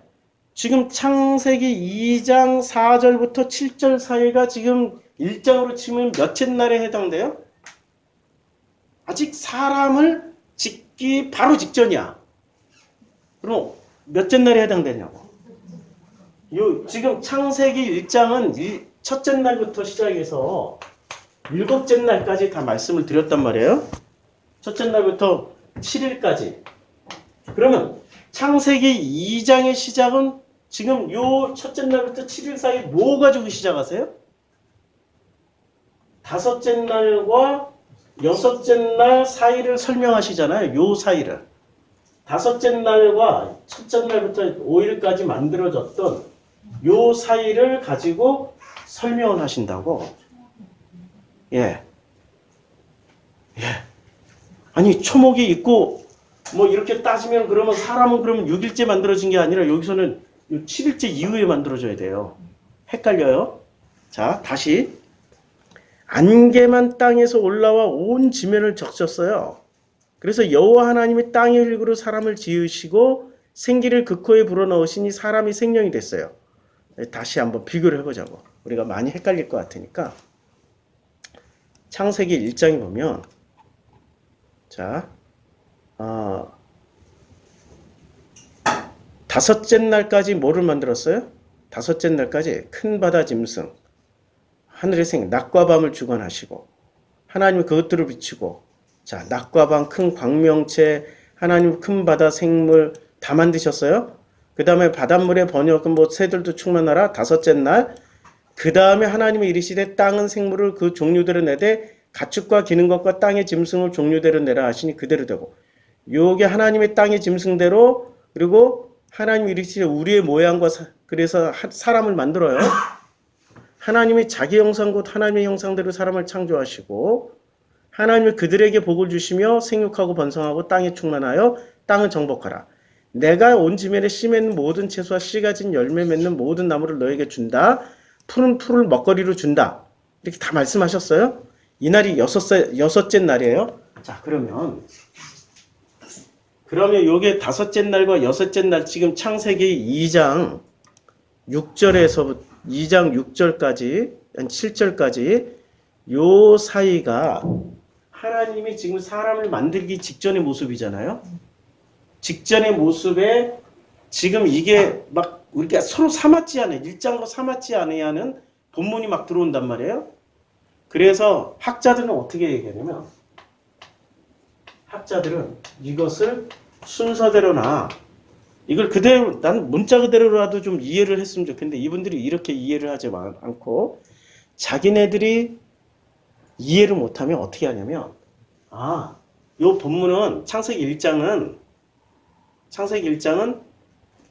Speaker 1: 지금 창세기 2장 4절부터 7절 사이가 지금 1장으로 치면 몇째 날에 해당돼요? 아직 사람을 짓기 바로 직전이야. 그럼 몇째 날에 해당되냐고. 지금 창세기 1장은 첫째 날부터 시작해서 7째 날까지 다 말씀을 드렸단 말이에요. 첫째 날부터 7일까지. 그러면 창세기 2장의 시작은 지금 요 첫째 날부터 7일 사이 뭐 가지고 시작하세요? 다섯째 날과 여섯째 날 사이를 설명하시잖아요. 요 사이를. 다섯째 날과 첫째 날부터 5일까지 만들어졌던 요 사이를 가지고 설명을 하신다고. 예. 예. 아니, 초목이 있고, 뭐, 이렇게 따지면 그러면 사람은 그러면 6일째 만들어진 게 아니라 여기서는 7일째 이후에 만들어져야 돼요. 헷갈려요? 자, 다시. 안개만 땅에서 올라와 온 지면을 적셨어요. 그래서 여호와 하나님이 땅의 흙으로 사람을 지으시고 생기를 그 코에 불어넣으시니 사람이 생명이 됐어요. 다시 한번 비교를 해보자고. 우리가 많이 헷갈릴 것 같으니까. 창세기 1장에 보면 자, 다섯째 날까지 뭐를 만들었어요? 다섯째 날까지 큰 바다 짐승, 하늘의 생, 낮과 밤을 주관하시고 하나님이 그것들을 비추고 자, 낮과 밤 큰 광명체, 하나님 큰 바다 생물 다 만드셨어요. 그 다음에 바닷물의 번역은 뭐 새들도 충만하라. 다섯째 날. 그 다음에 하나님이 이르시되 땅은 생물을 그 종류대로 내되 가축과 기는 것과 땅의 짐승을 종류대로 내라 하시니 그대로 되고. 요게 하나님의 땅의 짐승대로 그리고 하나님이 이르시되 우리의 모양과 그래서 사람을 만들어요. 하나님이 자기 형상 곧 하나님의 형상대로 사람을 창조하시고 하나님이 그들에게 복을 주시며 생육하고 번성하고 땅에 충만하여 땅을 정복하라. 내가 온 지면에 씨 맺는 모든 채소와 씨 가진 열매 맺는 모든 나무를 너에게 준다. 푸른 풀을 먹거리로 준다. 이렇게 다 말씀하셨어요. 이날이 여섯째 날이에요. 자, 그러면 요게 다섯째 날과 여섯째 날 지금 창세기 2장 6절에서 2장 6절까지, 7절까지 요 사이가 하나님이 지금 사람을 만들기 직전의 모습이잖아요. 직전의 모습에 지금 이게 막 우리가 서로 사맞지 않아요. 일장과 사맞지 않아야 하는 본문이 막 들어온단 말이에요. 그래서 학자들은 어떻게 얘기하냐면 학자들은 이것을 순서대로나 이걸 그대로 난 문자 그대로라도 좀 이해를 했으면 좋겠는데 이분들이 이렇게 이해를 하지 않고 자기네들이 이해를 못하면 어떻게 하냐면 요 본문은 창세기 1장은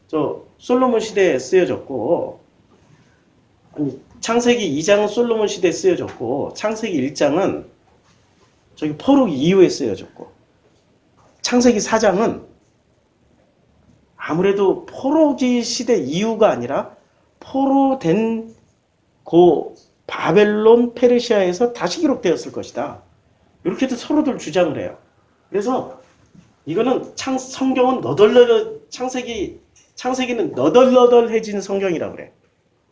Speaker 1: 저 솔로몬 시대에 쓰여졌고 창세기 2장은 솔로몬 시대에 쓰여졌고 창세기 1장은 저기 포로 이후에 쓰여졌고 창세기 4장은 아무래도 포로기 시대 이후가 아니라 포로된 그 바벨론 페르시아에서 다시 기록되었을 것이다. 이렇게도 서로들 주장을 해요. 그래서 이거는 성경은 창세기는 너덜너덜해진 성경이라고 그래.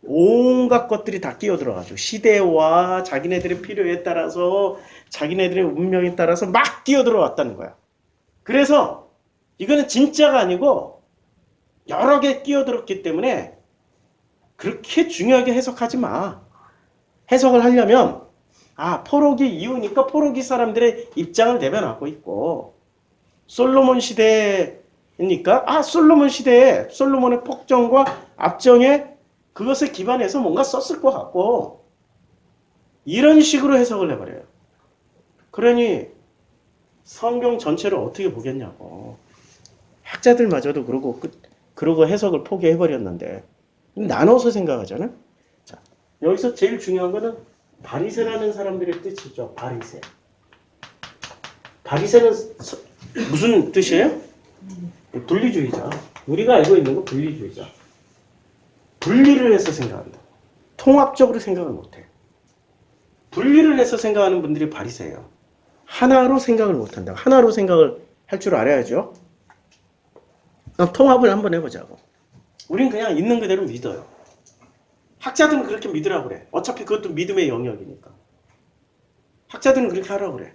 Speaker 1: 온갖 것들이 다 끼어들어가지고 시대와 자기네들의 필요에 따라서 자기네들의 운명에 따라서 막 끼어들어왔다는 거야. 그래서 이거는 진짜가 아니고 여러 개 끼어들었기 때문에 그렇게 중요하게 해석하지 마. 해석을 하려면 포로기 이후니까 포로기 사람들의 입장을 대변하고 있고 솔로몬 시대니까 솔로몬 시대에 솔로몬의 폭정과 압정에 그것을 기반해서 뭔가 썼을 것 같고 이런 식으로 해석을 해버려요. 그러니 성경 전체를 어떻게 보겠냐고. 학자들마저도 그러고 해석을 포기해버렸는데 나눠서 생각하잖아. 자, 여기서 제일 중요한 거는 바리새라는 사람들의 뜻이죠. 바리새. 바리새는 무슨 뜻이에요? 분리주의자. 우리가 알고 있는 건 분리주의자. 분리를 해서 생각한다. 통합적으로 생각을 못해. 분리를 해서 생각하는 분들이 바리새예요. 하나로 생각을 못한다. 하나로 생각을 할 줄 알아야죠. 그럼 통합을 한번 해보자고. 우린 그냥 있는 그대로 믿어요. 학자들은 그렇게 믿으라고 그래. 어차피 그것도 믿음의 영역이니까. 학자들은 그렇게 하라고 그래.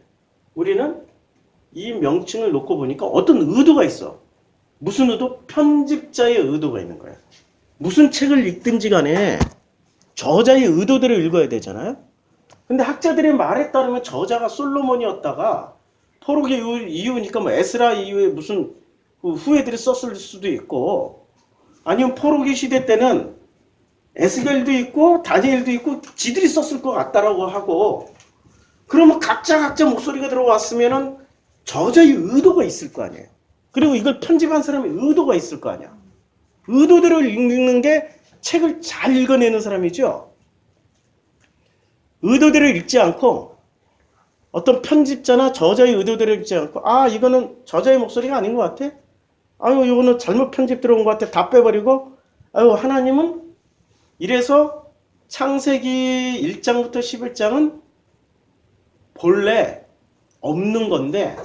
Speaker 1: 우리는 이 명칭을 놓고 보니까 어떤 의도가 있어. 무슨 의도? 편집자의 의도가 있는 거야. 무슨 책을 읽든지 간에 저자의 의도대로 읽어야 되잖아요. 근데 학자들의 말에 따르면 저자가 솔로몬이었다가 포로기 이후니까 뭐 에스라 이후에 무슨 후예들이 썼을 수도 있고, 아니면 포로기 시대 때는 에스겔도 있고 다니엘도 있고 지들이 썼을 것 같다라고 하고, 그러면 각자 목소리가 들어왔으면은 저자의 의도가 있을 거 아니에요. 그리고 이걸 편집한 사람의 의도가 있을 거 아니야. 의도대로 읽는 게 책을 잘 읽어내는 사람이죠. 의도대로 읽지 않고 어떤 편집자나 저자의 의도대로 읽지 않고, 아 이거는 저자의 목소리가 아닌 것 같아. 아유 이거는 잘못 편집 들어온 것 같아. 다 빼버리고, 아유 하나님은 이래서 창세기 1장부터 11장은 본래 없는 건데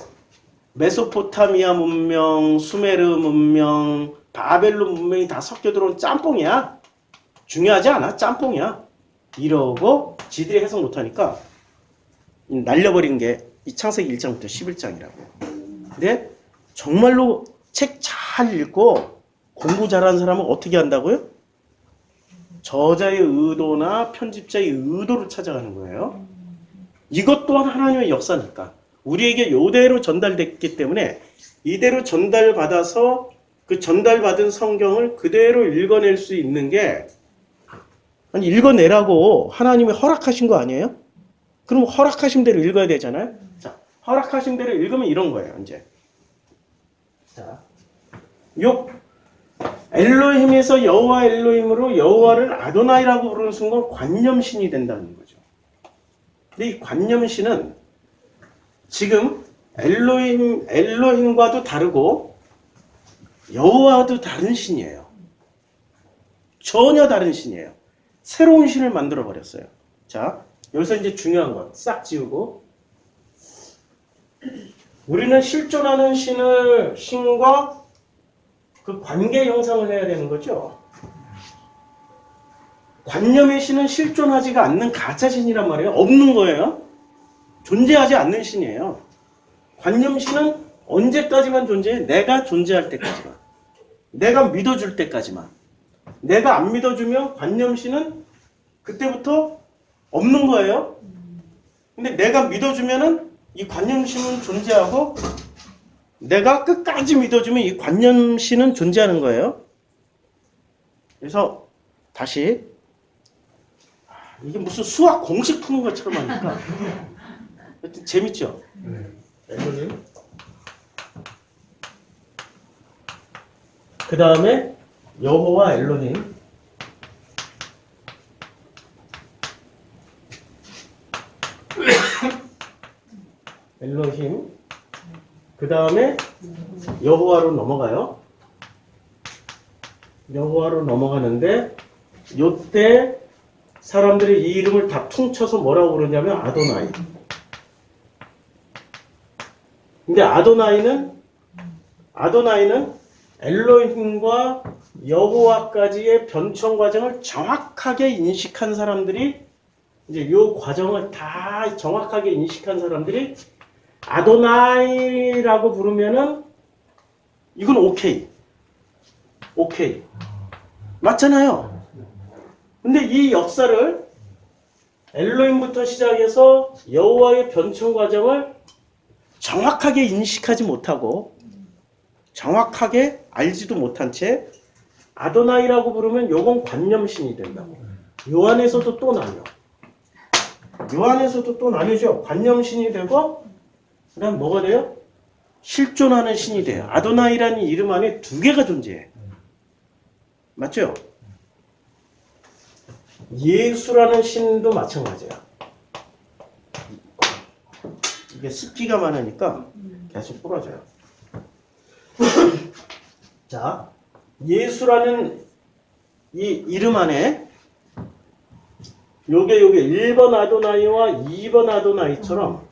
Speaker 1: 메소포타미아 문명, 수메르 문명, 바벨론 문명이 다 섞여 들어온 짬뽕이야. 중요하지 않아. 짬뽕이야. 이러고 지들이 해석 못하니까 날려버린 게 이 창세기 1장부터 11장이라고. 근데 정말로 책 잘 읽고 공부 잘하는 사람은 어떻게 한다고요? 저자의 의도나 편집자의 의도를 찾아가는 거예요. 이것 또한 하나님의 역사니까. 우리에게 이대로 전달됐기 때문에 이대로 전달받아서 그 전달받은 성경을 그대로 읽어낼 수 있는 게, 아니 읽어내라고 하나님이 허락하신 거 아니에요? 그럼 허락하신 대로 읽어야 되잖아요. 자, 허락하신 대로 읽으면 이런 거예요. 이제 자, 요 엘로힘에서 여호와 엘로힘으로 여호와를 아도나이라고 부르는 순간 관념신이 된다는 거죠. 근데 이 관념신은 지금 엘로힘과도 다르고 여호와도 다른 신이에요. 전혀 다른 신이에요. 새로운 신을 만들어 버렸어요. 자, 여기서 이제 중요한 것 싹 지우고, 우리는 실존하는 신과 그 관계 형성을 해야 되는 거죠. 관념의 신은 실존하지가 않는 가짜 신이란 말이에요. 없는 거예요. 존재하지 않는 신이에요. 관념 신은 언제까지만 존재해? 내가 존재할 때까지만. 내가 믿어줄 때까지만. 내가 안 믿어주면 관념 신은 그때부터 없는 거예요. 근데 내가 믿어주면은 이 관념 신은 존재하고, 내가 끝까지 믿어주면 이 관념 신은 존재하는 거예요. 그래서 다시, 이게 무슨 수학 공식 푸는 것처럼 하니까 재밌죠? 엘로힘. 그 다음에 여호와 엘로힘. 엘로힘. 그 다음에 여호와로 넘어가요. 여호와로 넘어가는데, 요때 사람들이 이 이름을 다 퉁쳐서 뭐라고 부르냐면 아도나이. 근데 아도나이는 엘로힘과 여호와까지의 변천 과정을 정확하게 인식한 사람들이, 이제 이 과정을 다 정확하게 인식한 사람들이 아도나이라고 부르면은 이건 오케이. 맞잖아요. 근데 이 역사를 엘로힘부터 시작해서 여호와의 변천 과정을 정확하게 인식하지 못하고 정확하게 알지도 못한 채 아도나이라고 부르면 요건 관념신이 된다고. 요 안에서도 또 나뉘죠. 관념신이 되고, 그 다음 뭐가 돼요? 실존하는 신이 돼요. 아도나이라는 이름 안에 두 개가 존재해. 맞죠? 예수라는 신도 마찬가지야. 이게 습기가 많으니까 계속 부러져요. 자, 예수라는 이 이름 안에 요게 1번 아도나이와 2번 아도나이처럼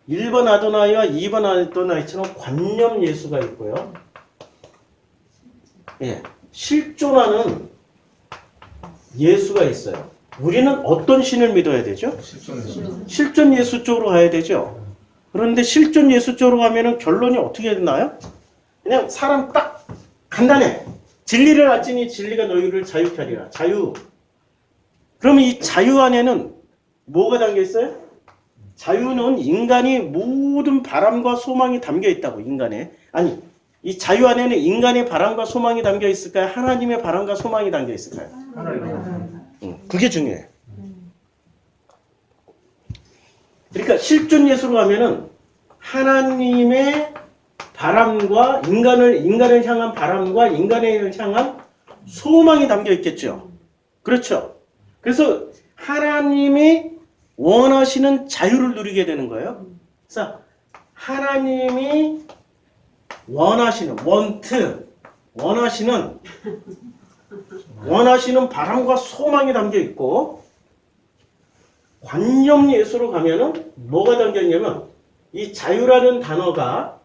Speaker 1: 1번 아도나이와 2번 아도나이처럼 관념 예수가 있고요. 예, 실존하는 예수가 있어요. 우리는 어떤 신을 믿어야 되죠? 실존 예수 쪽으로 가야 되죠. 그런데 실존 예수 쪽으로 가면은 결론이 어떻게 되나요? 그냥 사람 딱 간단해. 진리를 알지니 진리가 너희를 자유케 하리라. 자유. 그러면 이 자유 안에는 뭐가 담겨 있어요? 자유는 인간이 모든 바람과 소망이 담겨 있다고. 인간에. 아니, 이 자유 안에는 인간의 바람과 소망이 담겨 있을까요? 하나님의 바람과 소망이 담겨 있을까요? 그게 중요해요. 그러니까 실존 예수로 가면은 하나님의 바람과 인간을 향한 바람과 인간을 향한 소망이 담겨 있겠죠. 그렇죠. 그래서 하나님이 원하시는 자유를 누리게 되는 거예요. 그래서 하나님이 원하시는 원하시는 바람과 소망이 담겨 있고, 관념 예수로 가면은 뭐가 담겨 있냐면 이 자유라는 단어가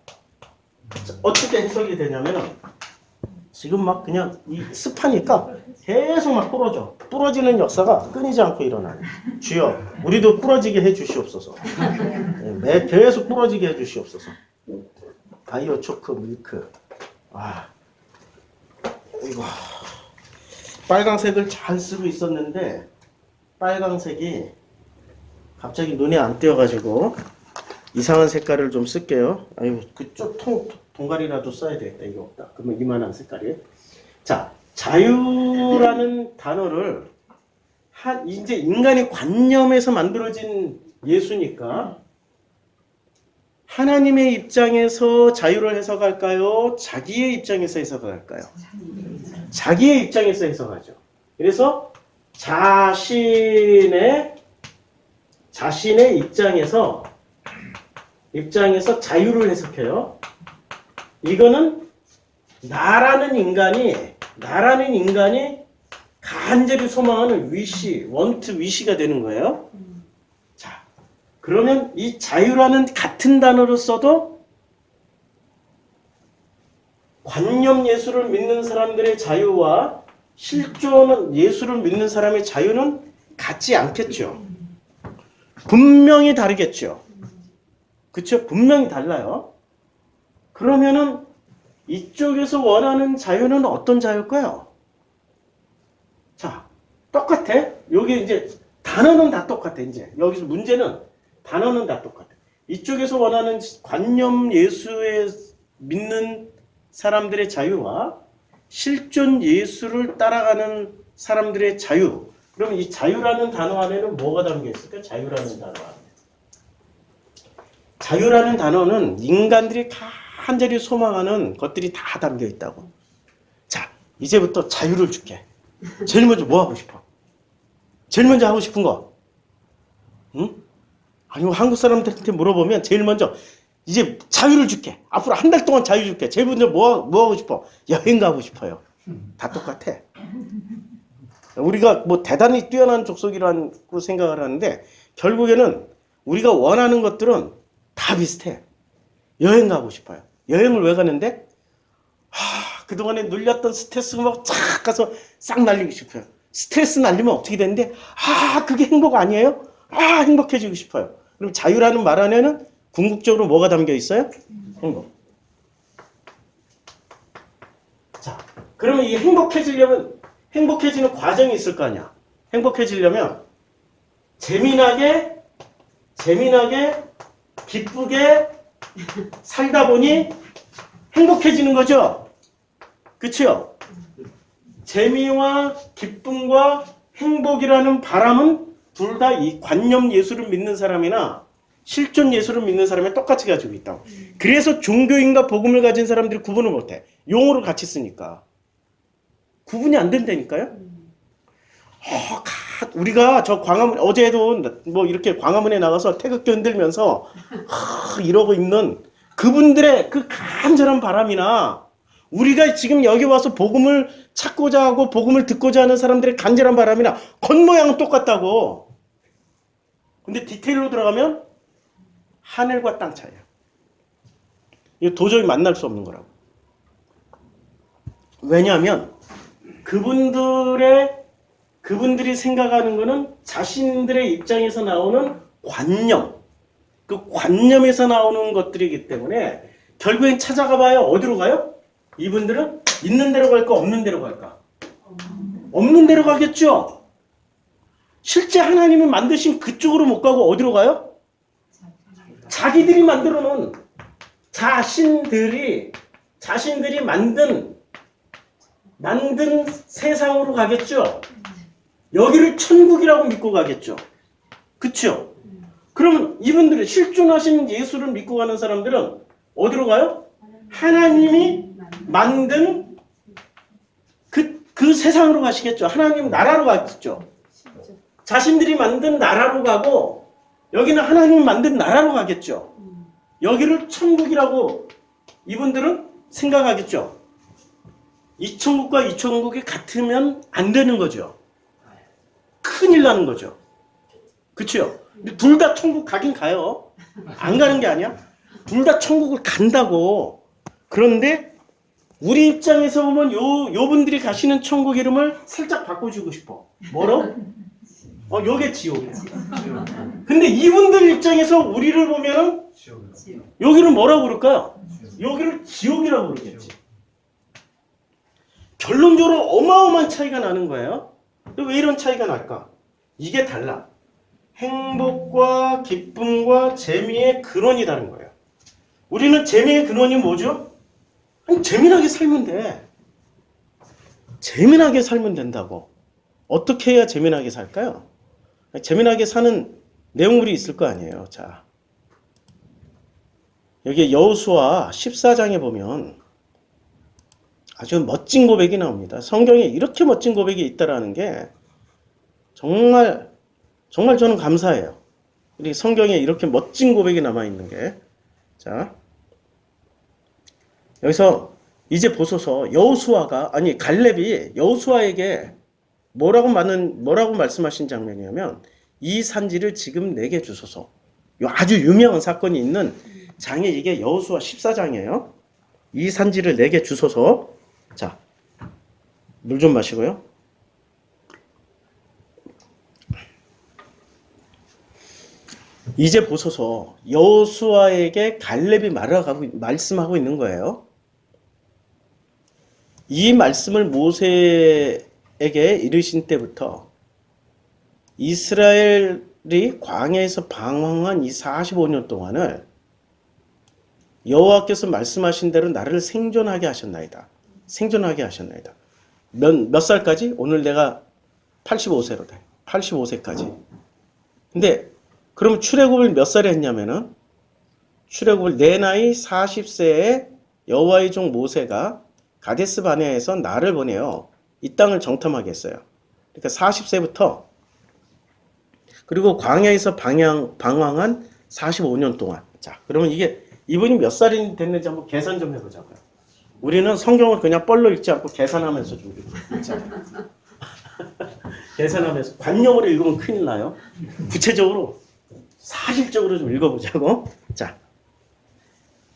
Speaker 1: 어떻게 해석이 되냐면은 지금 막 그냥 이 습하니까 계속 막 부러지는 역사가 끊이지 않고 일어나요. 주여, 우리도 부러지게 해 주시옵소서. 매 계속 부러지게 해 주시옵소서. 바이오 초크 밀크. 이거 빨강색을 잘 쓰고 있었는데 빨강색이 갑자기 눈에 안 띄어가지고 이상한 색깔을 좀 쓸게요. 아유, 그쪽 동가리라도 써야 되겠다. 이거 없다. 그러면 이만한 색깔이. 자, 자유라는 단어를 이제 인간의 관념에서 만들어진 예수니까 하나님의 입장에서 자유를 해석할까요? 자기의 입장에서 해석할까요? 자기의 입장에서 해석하죠. 그래서 자신의 입장에서 자유를 해석해요. 이거는 나라는 인간이 간절히 소망하는 위시가 되는 거예요. 자, 그러면 이 자유라는 같은 단어를 써도 관념 예수를 믿는 사람들의 자유와 실존은 예수를 믿는 사람의 자유는 같지 않겠죠. 분명히 다르겠죠. 그렇죠? 분명히 달라요. 그러면은 이쪽에서 원하는 자유는 어떤 자유일까요? 자, 똑같아. 여기 이제 단어는 다 똑같아. 이제 여기서 문제는 단어는 다 똑같아. 이쪽에서 원하는 관념 예수에 믿는 사람들의 자유와 실존 예수를 따라가는 사람들의 자유. 그럼 이 자유라는 단어 안에는 뭐가 담겨 있을까? 자유라는 단어 안에. 자유라는 단어는 인간들이 간절히 소망하는 것들이 다 담겨 있다고. 자, 이제부터 자유를 줄게. 제일 먼저 뭐 하고 싶어? 제일 먼저 하고 싶은 거? 응? 아니면 한국 사람들한테 물어보면 제일 먼저 이제 자유를 줄게. 앞으로 한 달 동안 자유 줄게. 제일 먼저 뭐 하고 싶어? 여행 가고 싶어요. 다 똑같아. 우리가 뭐 대단히 뛰어난 족속이라고 생각을 하는데 결국에는 우리가 원하는 것들은 다 비슷해. 여행 가고 싶어요. 여행을 왜 가는데? 그동안에 눌렸던 스트레스 막 쫙 가서 싹 날리고 싶어요. 스트레스 날리면 어떻게 되는데? 그게 행복 아니에요? 행복해지고 싶어요. 그럼 자유라는 말 안에는 궁극적으로 뭐가 담겨 있어요? 행복. 자, 그러면 이 행복해지는 과정이 있을 거 아니야. 행복해지려면 재미나게 기쁘게 살다 보니 행복해지는 거죠. 그치요? 재미와 기쁨과 행복이라는 바람은 둘 다 이 관념 예수를 믿는 사람이나 실존 예수를 믿는 사람이 똑같이 가지고 있다고. 그래서 종교인과 복음을 가진 사람들이 구분을 못해. 용어를 같이 쓰니까. 구분이 안 된다니까요. 우리가 저 광화문, 어제도 뭐 이렇게 광화문에 나가서 태극기 흔들면서 이러고 있는 그분들의 그 간절한 바람이나 우리가 지금 여기 와서 복음을 찾고자 하고 복음을 듣고자 하는 사람들의 간절한 바람이나 겉모양은 똑같다고. 근데 디테일로 들어가면 하늘과 땅 차이야. 이거 도저히 만날 수 없는 거라고. 왜냐하면 그분들이 생각하는 거는 자신들의 입장에서 나오는 관념, 그 관념에서 나오는 것들이기 때문에 결국엔 찾아가 봐야 어디로 가요? 이분들은 있는 데로 갈까 없는 데로 갈까? 없는 데로 가겠죠. 실제 하나님이 만드신 그쪽으로 못 가고 어디로 가요? 자기들이 만들어 놓은 자신들이 만든 세상으로 가겠죠. 여기를 천국이라고 믿고 가겠죠. 그쵸? 그럼 이분들은 실존하신 예수를 믿고 가는 사람들은 어디로 가요? 하나님이 만든 그 세상으로 가시겠죠. 하나님 나라로 가겠죠. 자신들이 만든 나라로 가고 여기는 하나님이 만든 나라로 가겠죠. 여기를 천국이라고 이분들은 생각하겠죠. 이 천국과 이 천국이 같으면 안 되는 거죠. 큰일 나는 거죠. 그치요? 둘 다 천국 가긴 가요. 안 가는 게 아니야. 둘 다 천국을 간다고. 그런데 우리 입장에서 보면 요 분들이 가시는 천국 이름을 살짝 바꿔주고 싶어. 뭐로? 요게 지옥이야. 근데 이분들 입장에서 우리를 보면은 여기를 뭐라고 그럴까요? 여기를 지옥이라고 그러겠지. 결론적으로 어마어마한 차이가 나는 거예요. 왜 이런 차이가 날까? 이게 달라. 행복과 기쁨과 재미의 근원이 다른 거예요. 우리는 재미의 근원이 뭐죠? 아니, 재미나게 살면 돼. 재미나게 살면 된다고. 어떻게 해야 재미나게 살까요? 재미나게 사는 내용물이 있을 거 아니에요. 자, 여기 여호수아 14장에 보면 아주 멋진 고백이 나옵니다. 성경에 이렇게 멋진 고백이 있다라는 게 정말 저는 감사해요. 우리 성경에 이렇게 멋진 고백이 남아있는 게. 자, 여기서 이제 보소서 갈렙이 여호수아에게 뭐라고 말씀하신 장면이냐면 이 산지를 지금 내게 주소서. 아주 유명한 사건이 있는 장에 이게 여호수아 14장이에요. 이 산지를 내게 주소서. 자, 물 좀 마시고요. 이제 보소서 여호수아에게 갈렙이 말씀하고 있는 거예요. 이 말씀을 모세에게 이르신 때부터 이스라엘이 광야에서 방황한 이 45년 동안을 여호와께서 말씀하신 대로 나를 생존하게 하셨나이다. 생존하게 하셨나이다. 몇 살까지? 오늘 내가 85세로 돼. 85세까지. 근데 그럼 출애굽을 몇 살에 했냐면은 출애굽을 내 나이 40세에 여호와의 종 모세가 가데스 바네아에서 나를 보내어 이 땅을 정탐하게 했어요. 그러니까 40세부터 그리고 광야에서 방황한 45년 동안. 자, 그러면 이분이 몇 살이 됐는지 한번 계산 좀 해보자고요. 우리는 성경을 그냥 뻘로 읽지 않고 계산하면서 좀 읽자. 계산하면서 관념으로 읽으면 큰일 나요. 구체적으로 사실적으로 좀 읽어보자고. 자,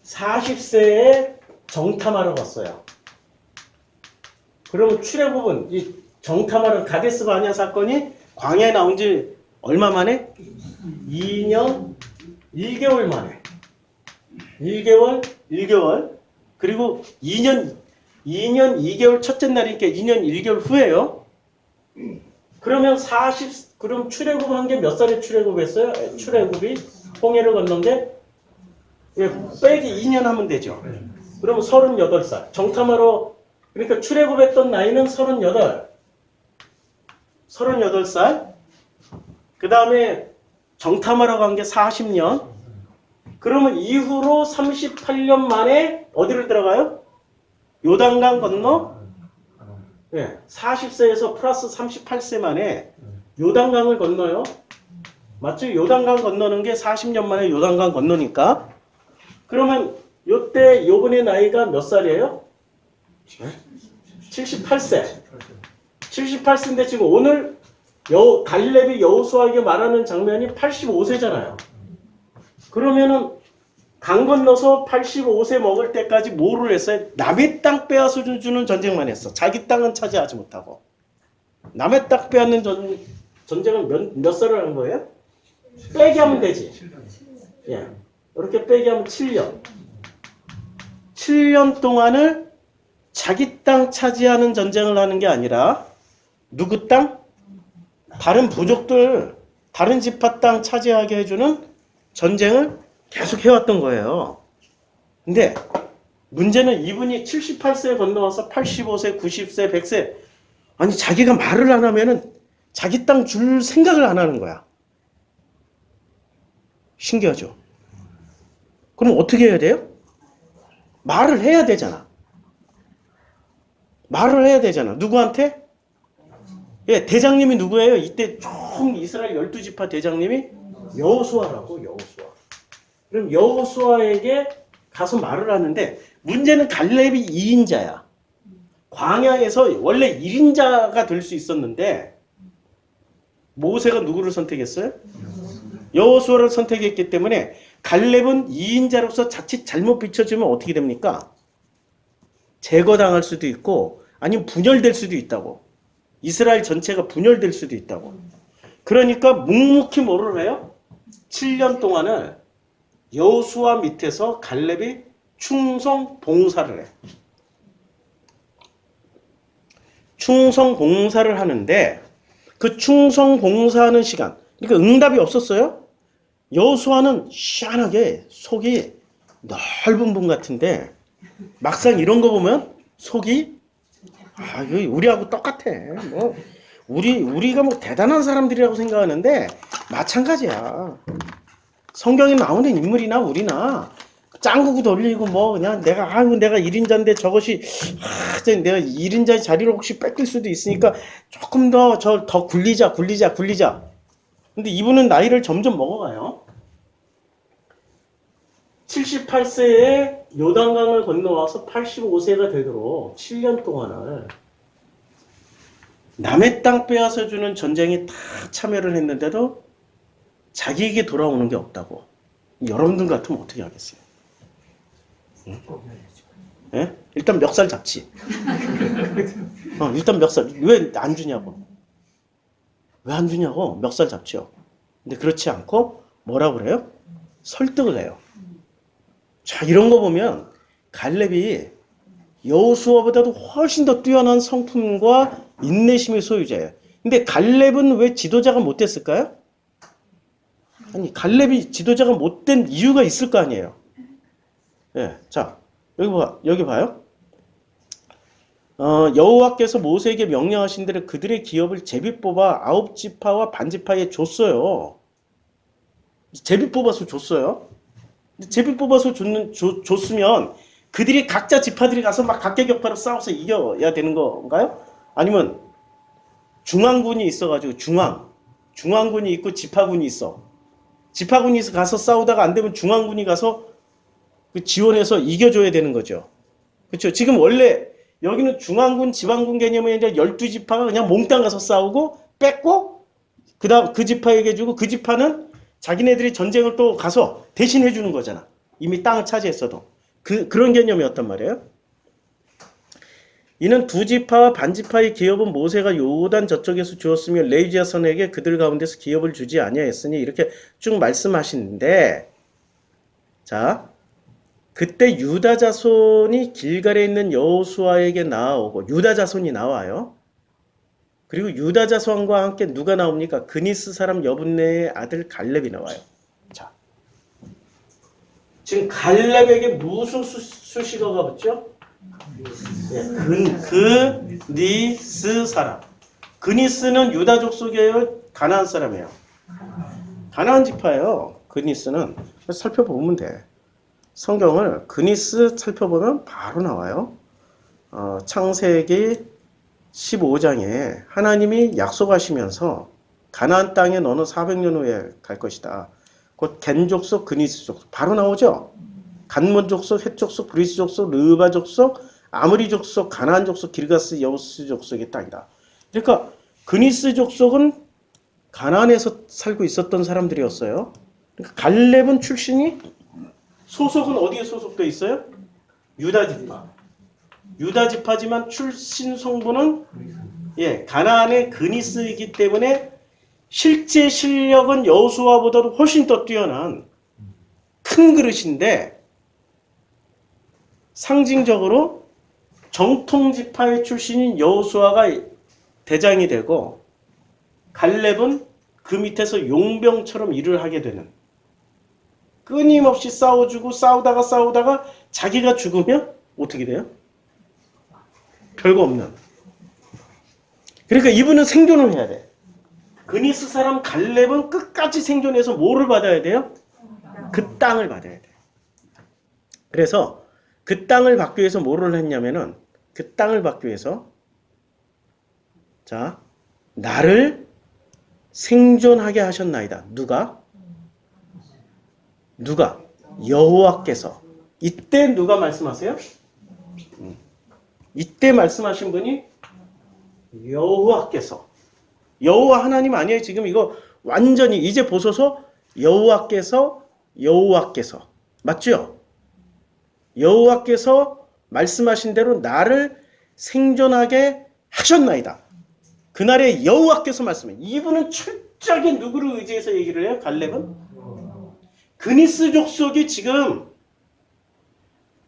Speaker 1: 40세에 정탐하러 갔어요. 그러면 출애굽은 이 정탐하러 가데스 바네아 사건이 광야에 나온 지 얼마 만에? 2년 1개월 만에. 1개월. 그리고 2년 2개월 첫째 날이니까 2년 1개월 후에요. 그러면 그럼 출애굽한 게 몇 살에 출애굽했어요? 출애굽이 홍해를 건넌 게 빼기 2년 하면 되죠. 그러면 38살. 정탐하러 그러니까 출애굽했던 나이는 38살. 그 다음에 정탐하러 간 게 40년. 그러면 이후로 38년 만에 어디를 들어가요? 요단강 건너? 네, 40세에서 플러스 38세 만에 요단강을 건너요. 맞죠? 요단강 건너는 게 40년 만에 요단강 건너니까. 그러면 요때 요분의 나이가 몇 살이에요? 78세. 78세인데 지금 오늘 갈렙이 여호수아에게 말하는 장면이 85세잖아요. 그러면은 강 건너서 85세 먹을 때까지 뭐를 했어요? 남의 땅 빼앗아 주는 전쟁만 했어. 자기 땅은 차지하지 못하고. 남의 땅 빼앗는 전쟁은 몇 살을 한 거예요? 빼기 하면 되지. 예. 이렇게 빼기 하면 7년. 7년 동안을 자기 땅 차지하는 전쟁을 하는 게 아니라 누구 땅? 다른 부족들, 다른 지파 땅 차지하게 해주는 전쟁을 계속 해왔던 거예요. 근데 문제는 이분이 78세 건너와서 85세, 90세, 100세 아니 자기가 말을 안 하면은 자기 땅 줄 생각을 안 하는 거야. 신기하죠? 그럼 어떻게 해야 돼요? 말을 해야 되잖아. 말을 해야 되잖아. 누구한테? 예, 대장님이 누구예요? 이때 총 이스라엘 12지파 대장님이 여호수아라고, 여호수아. 그럼 여호수아에게 가서 말을 하는데 문제는 갈렙이 2인자야. 광야에서 원래 1인자가 될 수 있었는데 모세가 누구를 선택했어요? 여호수아를 선택했기 때문에 갈렙은 2인자로서 자칫 잘못 비춰지면 어떻게 됩니까? 제거당할 수도 있고 아니면 분열될 수도 있다고. 이스라엘 전체가 분열될 수도 있다고. 그러니까 묵묵히 뭐를 해요? 7년 동안을 여호수아 밑에서 갈렙이 충성 봉사를 해. 충성 봉사를 하는데 그 충성 봉사하는 시간, 그러니까 응답이 없었어요. 여호수아는 희한하게 속이 넓은 분 같은데 막상 이런 거 보면 속이 우리하고 똑같아. 뭐 우리가 뭐 대단한 사람들이라고 생각하는데 마찬가지야. 성경에 나오는 인물이나 우리나 짱구구 돌리고 뭐 그냥 내가 1인자인데 저것이 내가 1인자의 자리를 혹시 뺏길 수도 있으니까 조금 더 굴리자. 근데 이분은 나이를 점점 먹어가요. 78세에 요단강을 건너와서 85세가 되도록 7년 동안을 남의 땅 빼앗아 주는 전쟁에 다 참여를 했는데도 자기에게 돌아오는 게 없다고. 여러분들 같으면 어떻게 하겠어요? 응? 예? 일단 멱살 잡지. 일단 멱살. 왜 안 주냐고. 왜 안 주냐고. 멱살 잡죠. 근데 그렇지 않고 뭐라고 그래요? 설득을 해요. 자, 이런 거 보면 갈렙이 여호수아보다도 훨씬 더 뛰어난 성품과 인내심의 소유자예요. 근데 갈렙은 왜 지도자가 못 됐을까요? 아니, 갈렙이 지도자가 못 된 이유가 있을 거 아니에요. 예, 자, 여기 봐요. 여호와께서 모세에게 명령하신 대로 그들의 기업을 제비 뽑아 9지파와 반지파에 줬어요. 제비 뽑아서 줬어요. 제비 뽑아서 줬으면 그들이 각자 지파들이 가서 막 각계격파로 싸워서 이겨야 되는 건가요? 아니면 중앙군이 있어가지고 중앙군이 있고 지파군이 있어. 지파군이 가서 싸우다가 안 되면 중앙군이 가서 지원해서 이겨줘야 되는 거죠. 그렇죠? 지금 원래 여기는 중앙군, 지방군 개념이 아니라 12지파가 그냥 몽땅 가서 싸우고 뺏고 그다음 그 지파에게 주고 그 지파는 자기네들이 전쟁을 또 가서 대신해 주는 거잖아. 이미 땅을 차지했어도. 그런 개념이었단 말이에요. 이는 두 지파와 반지파의 기업은 모세가 요단 저쪽에서 주었으며 레위 자손에게 그들 가운데서 기업을 주지 아니하였으니 이렇게 쭉 말씀하시는데 자 그때 유다 자손이 길갈에 있는 여호수아에게 나아오고 유다 자손이 나와요. 그리고 유다 자손과 함께 누가 나옵니까? 그니스 사람 여분네의 아들 갈렙이 나와요. 자, 지금 갈렙에게 무슨 수식어가 붙죠? 그니스 사람. 그니스는 유다족 속이에요? 가나안 사람이에요? 가나안 지파예요. 그니스는 살펴보면 돼. 성경을 그니스 살펴보면 바로 나와요. 창세기 15장에 하나님이 약속하시면서 가나안 땅에 너는 400년 후에 갈 것이다. 곧 겐 족속, 그니스 족속 바로 나오죠. 간몬 족속, 헷 족속, 브리스 족속, 르바 족속, 아므리 족속, 가나안 족속, 기르가스, 여우스 족속의 땅이다. 그러니까 그니스 족속은 가나안에서 살고 있었던 사람들이었어요. 그러니까 갈렙은 출신이 소속은 어디에 소속돼 있어요? 유다 지파. 유다 지파지만 출신 성부는 가나안의 그니스이기 때문에 실제 실력은 여호수아보다도 훨씬 더 뛰어난 큰 그릇인데 상징적으로 정통 지파의 출신인 여호수아가 대장이 되고 갈렙은 그 밑에서 용병처럼 일을 하게 되는, 끊임없이 싸워주고 싸우다가 자기가 죽으면 어떻게 돼요? 별거 없는. 그러니까 이분은 생존을 해야 돼. 그니스 사람 갈렙은 끝까지 생존해서 뭐를 받아야 돼요? 그 땅을 받아야 돼. 그래서 그 땅을 받기 위해서 뭐를 했냐면은 그 땅을 받기 위해서 자, 나를 생존하게 하셨나이다. 누가? 여호와께서. 이때 누가 말씀하세요? 이때 말씀하신 분이 여호와께서. 여호와 하나님 아니에요. 지금 이거 완전히 이제 보소서 여호와께서 맞죠? 여호와께서 말씀하신 대로 나를 생존하게 하셨나이다. 그날에 여호와께서 말씀해. 이분은 철저하게 누구를 의지해서 얘기를 해요? 갈렙은? 그니스 족속이 지금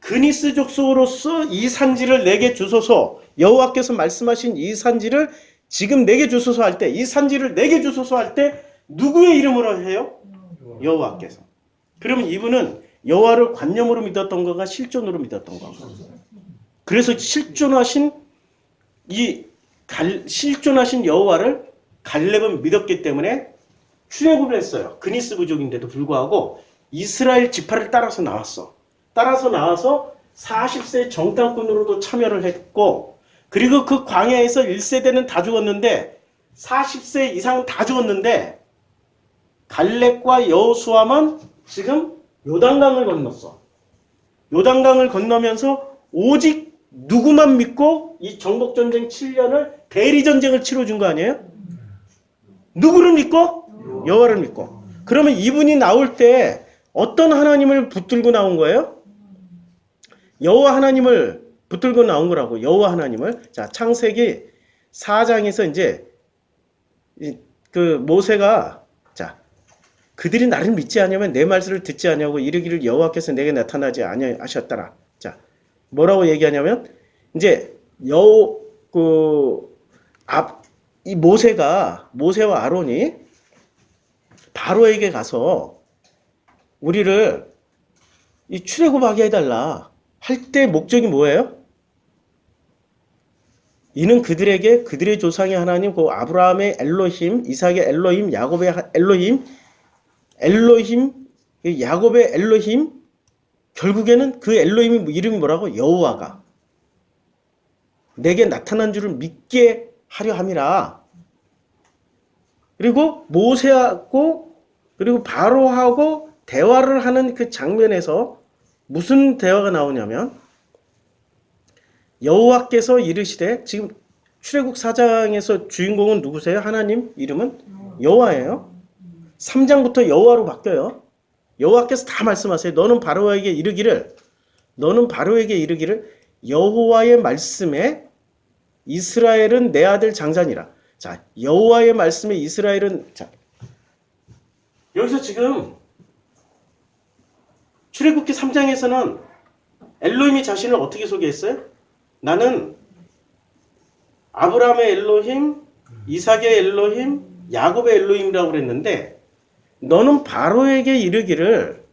Speaker 1: 그니스 족속으로서 이 산지를 내게 주소서, 여호와께서 말씀하신 이 산지를 지금 내게 주소서 할 때, 이 산지를 내게 주소서 할 때 누구의 이름으로 해요? 여호와께서. 그러면 이분은 여호와를 관념으로 믿었던 건가 실존으로 믿었던 건가? 그래서 실존하신 여호와를 갈렙은 믿었기 때문에 출애굽을 했어요. 그니스 부족인데도 불구하고 이스라엘 지파를 따라서 나왔어. 따라서 나와서 40세 정탐꾼으로도 참여를 했고, 그리고 그 광야에서 1세대는 다 죽었는데 40세 이상 다 죽었는데 갈렙과 여호수아만 지금 요단강을 건넜어. 요단강을 건너면서 오직 누구만 믿고 이 정복전쟁 7년을 대리전쟁을 치러준 거 아니에요? 누구를 믿고? 여호와를 믿고. 그러면 이분이 나올 때 어떤 하나님을 붙들고 나온 거예요? 여호와 하나님을 붙들고 나온 거라고. 여호와 하나님을. 자, 창세기 4장에서 이제 그 모세가 자, 그들이 나를 믿지 않으면 내 말씀을 듣지 않냐고 이르기를 여호와께서 내게 나타나지 아니하셨더라. 자, 뭐라고 얘기하냐면 이제 이 모세와 아론이 바로에게 가서 우리를 이 출애굽하게 해달라 할 때 목적이 뭐예요? 이는 그들에게 그들의 조상의 하나님, 그 아브라함의 엘로힘, 이삭의 엘로힘, 야곱의 엘로힘, 야곱의 엘로힘, 결국에는 그 엘로힘의 이름이 뭐라고? 여호와가 내게 나타난 줄을 믿게 하려 함이라. 그리고 모세하고 그리고 바로하고 대화를 하는 그 장면에서 무슨 대화가 나오냐면 여호와께서 이르시되, 지금 출애굽 4장에서 주인공은 누구세요? 하나님 이름은 여호와예요. 3장부터 여호와로 바뀌어요. 여호와께서 다 말씀하세요. 너는 바로에게 이르기를 여호와의 말씀에 이스라엘은 내 아들 장자니라. 자, 여호와의 말씀에 이스라엘은, 자, 여기서 지금 출애굽기 3장에서는 엘로힘이 자신을 어떻게 소개했어요? 나는 아브라함의 엘로힘, 이삭의 엘로힘, 야곱의 엘로힘이라고 그랬는데, 너는 바로에게 이르기를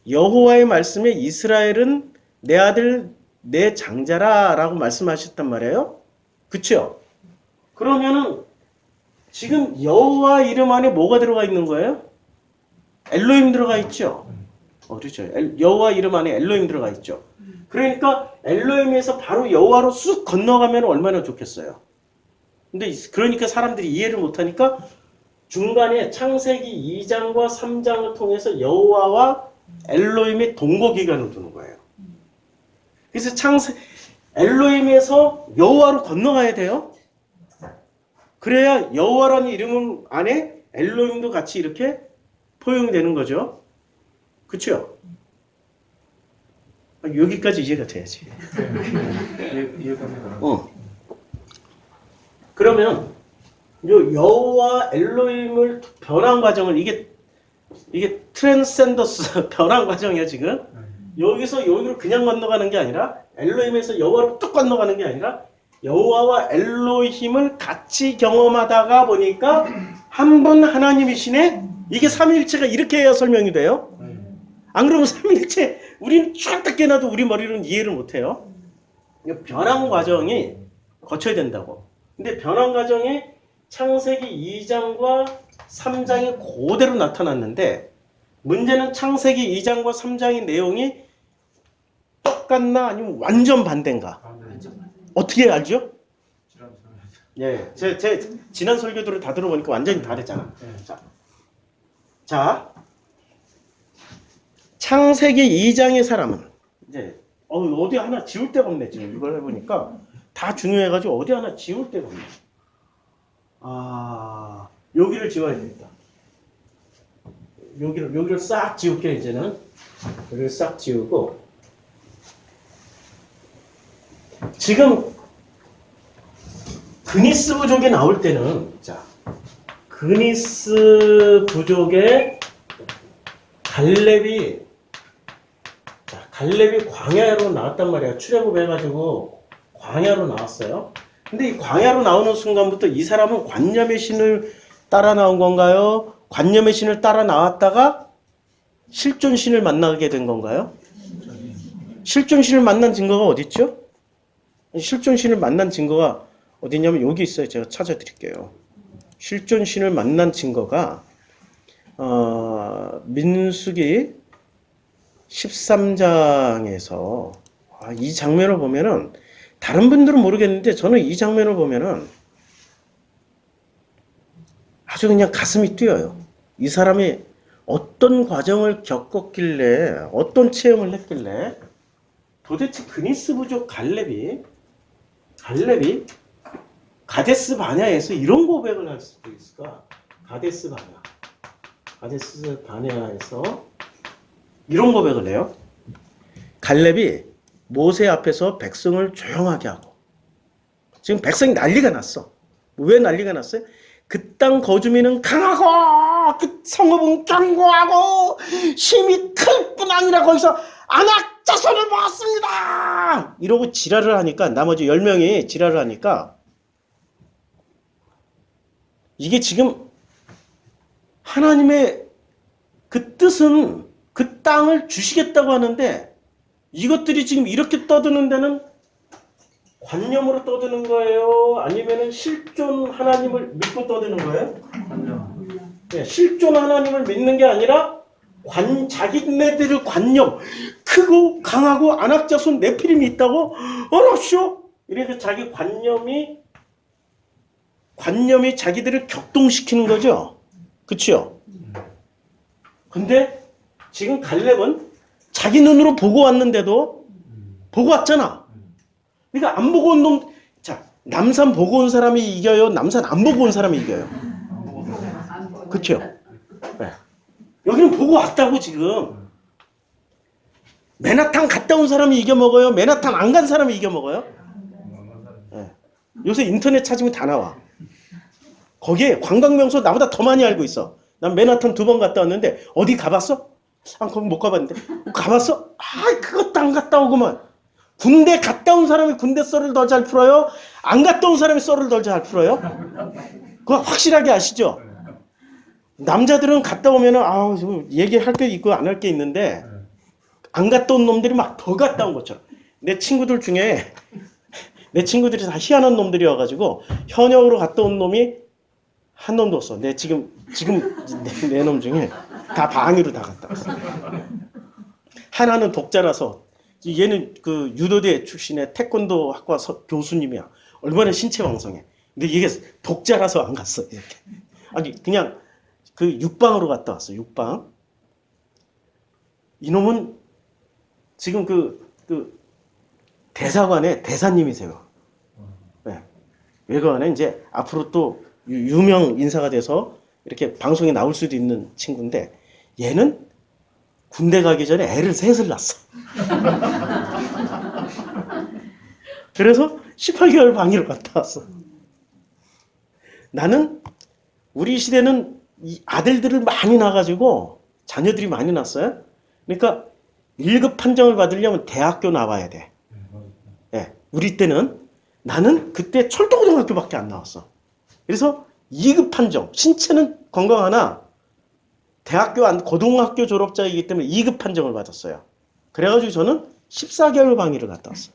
Speaker 1: 여호와의 말씀에 이스라엘은 내 아들 내 장자라 라고 말씀하셨단 말이에요. 그쵸? 그러면은 지금 여호와 이름 안에 뭐가 들어가 있는 거예요? 엘로힘 들어가 있죠. 그렇죠. 여호와 이름 안에 엘로힘 들어가 있죠. 그러니까 엘로힘에서 바로 여호와로 쑥 건너가면 얼마나 좋겠어요. 근데 그러니까 사람들이 이해를 못하니까 중간에 창세기 2장과 3장을 통해서 여호와와 엘로힘의 동거기간을 두는 거예요. 그래서 엘로힘에서 여호와로 건너가야 돼요. 그래야 여호와라는 이름 안에 엘로힘도 같이 이렇게 포용되는 거죠. 그렇죠? 여기까지 이해가 돼야지. 그러면 여호와 엘로힘을 변한 과정을 이게 트랜센더스 변한 과정이야 지금. 여기서 여기로 그냥 건너가는 게 아니라 엘로힘에서 여호와로 뚝 건너가는 게 아니라 여호와와 엘로힘을 같이 경험하다가 보니까 한 분 하나님이시네. 이게 삼위일체가 이렇게 해야 설명이 돼요. 안 그러면 삼위일체 우리는 쫙 깨놔도 우리 머리로는 이해를 못해요. 변한 과정이 거쳐야 된다고. 근데 변한 과정이 창세기 2장과 3장이 그대로 나타났는데 문제는 창세기 2장과 3장의 내용이 똑같나 아니면 완전 반대인가? 어떻게 알죠? 예, 제 지난 설교들을 다 들어보니까 완전히 다르잖아. 자, 창세기 2장의 사람은 이제 어디 하나 지울 데가 없네. 지금 이걸 해보니까 다 중요해가지고 어디 하나 지울 데가 없네. 여기를 지워야 되겠다. 여기를 싹 지울게. 이제는 여기를 싹 지우고 지금 그니스 부족에 나올 때는 그니스 부족의 갈렙이 광야로 나왔단 말이야. 출애굽해가지고 광야로 나왔어요. 근데 이 광야로 나오는 순간부터 이 사람은 관념의 신을 따라 나온 건가요? 관념의 신을 따라 나왔다가 실존 신을 만나게 된 건가요? 실존 신을 만난 증거가 어디 있죠? 실존 신을 만난 증거가 어디냐면 여기 있어요. 제가 찾아드릴게요. 실존 신을 만난 증거가 민수기 13장에서 이 장면을 보면은 다른 분들은 모르겠는데 저는 이 장면을 보면은 아주 그냥 가슴이 뛰어요. 이 사람이 어떤 과정을 겪었길래 어떤 체험을 했길래 도대체 그니스 부족 갈렙이 가데스 바냐에서 이런 고백을 할 수도 있을까? 가데스 바냐에서 이런 고백을 해요. 갈렙이 모세 앞에서 백성을 조용하게 하고 지금 백성이 난리가 났어. 왜 난리가 났어요? 그 땅 거주민은 강하고 그 성읍은 견고하고 힘이 클 뿐 아니라 거기서 안악 자손을 먹었습니다. 이러고 지랄을 하니까 나머지 10명이 지랄을 하니까 이게 지금 하나님의 그 뜻은 그 땅을 주시겠다고 하는데 이것들이 지금 이렇게 떠드는 데는 관념으로 떠드는 거예요? 아니면은 실존 하나님을 믿고 떠드는 거예요? 관념. 네, 실존 하나님을 믿는 게 아니라 자기네들의 관념, 크고 강하고 안악자손 네피림이 있다고? 어렵쇼? 이래서 자기 관념이 자기들을 격동시키는 거죠. 그치요? 근데 지금 갈렙은 자기 눈으로 보고 왔는데도 보고 왔잖아. 그러니까 안 보고 온 놈, 남산 보고 온 사람이 이겨요? 남산 안 보고 온 사람이 이겨요? 그쵸? 네. 여기는 보고 왔다고 지금. 맨하탄 갔다 온 사람이 이겨먹어요? 맨하탄 안 간 사람이 이겨먹어요? 네. 요새 인터넷 찾으면 다 나와. 거기에 관광명소 나보다 더 많이 알고 있어. 난 맨하탄 2번 갔다 왔는데 어디 가봤어? 거기 못 가봤는데. 가봤어? 그것도 안 갔다 오구만. 군대 갔다 온 사람이 군대 썰을 더 잘 풀어요? 안 갔다 온 사람이 썰을 더 잘 풀어요? 그거 확실하게 아시죠? 남자들은 갔다 오면은 얘기할 게 있고 안 할 게 있는데 안 갔다 온 놈들이 막 더 갔다 온 것처럼. 내 친구들이 다 희한한 놈들이어가지고 현역으로 갔다 온 놈이 한 놈도 없어. 지금 내 놈 중에 다 방위로 다 갔다 왔어. 하나는 독자라서 얘는 그 유도대 출신의 태권도 학과 교수님이야. 얼마나 신체 왕성해. 근데 이게 독자라서 안 갔어. 이렇게. 아니 그냥 그 육방으로 갔다 왔어. 육방. 이놈은 지금 그 대사관의 대사님이세요. 네. 외관에 이제 앞으로 또 유명 인사가 돼서 이렇게 방송에 나올 수도 있는 친구인데 얘는 군대 가기 전에 애를 셋을 낳았어. 그래서 18개월 방위로 갔다 왔어. 나는 우리 시대는 이 아들들을 많이 낳아가지고 자녀들이 많이 낳았어요. 그러니까 1급 판정을 받으려면 대학교 나와야 돼. 네, 우리 때는 나는 그때 철도고등학교밖에 안 나왔어. 그래서 2급 판정, 신체는 건강하나 대학교 고등학교 졸업자이기 때문에 2급 판정을 받았어요. 그래가지고 저는 14개월 방위를 갔다 왔어.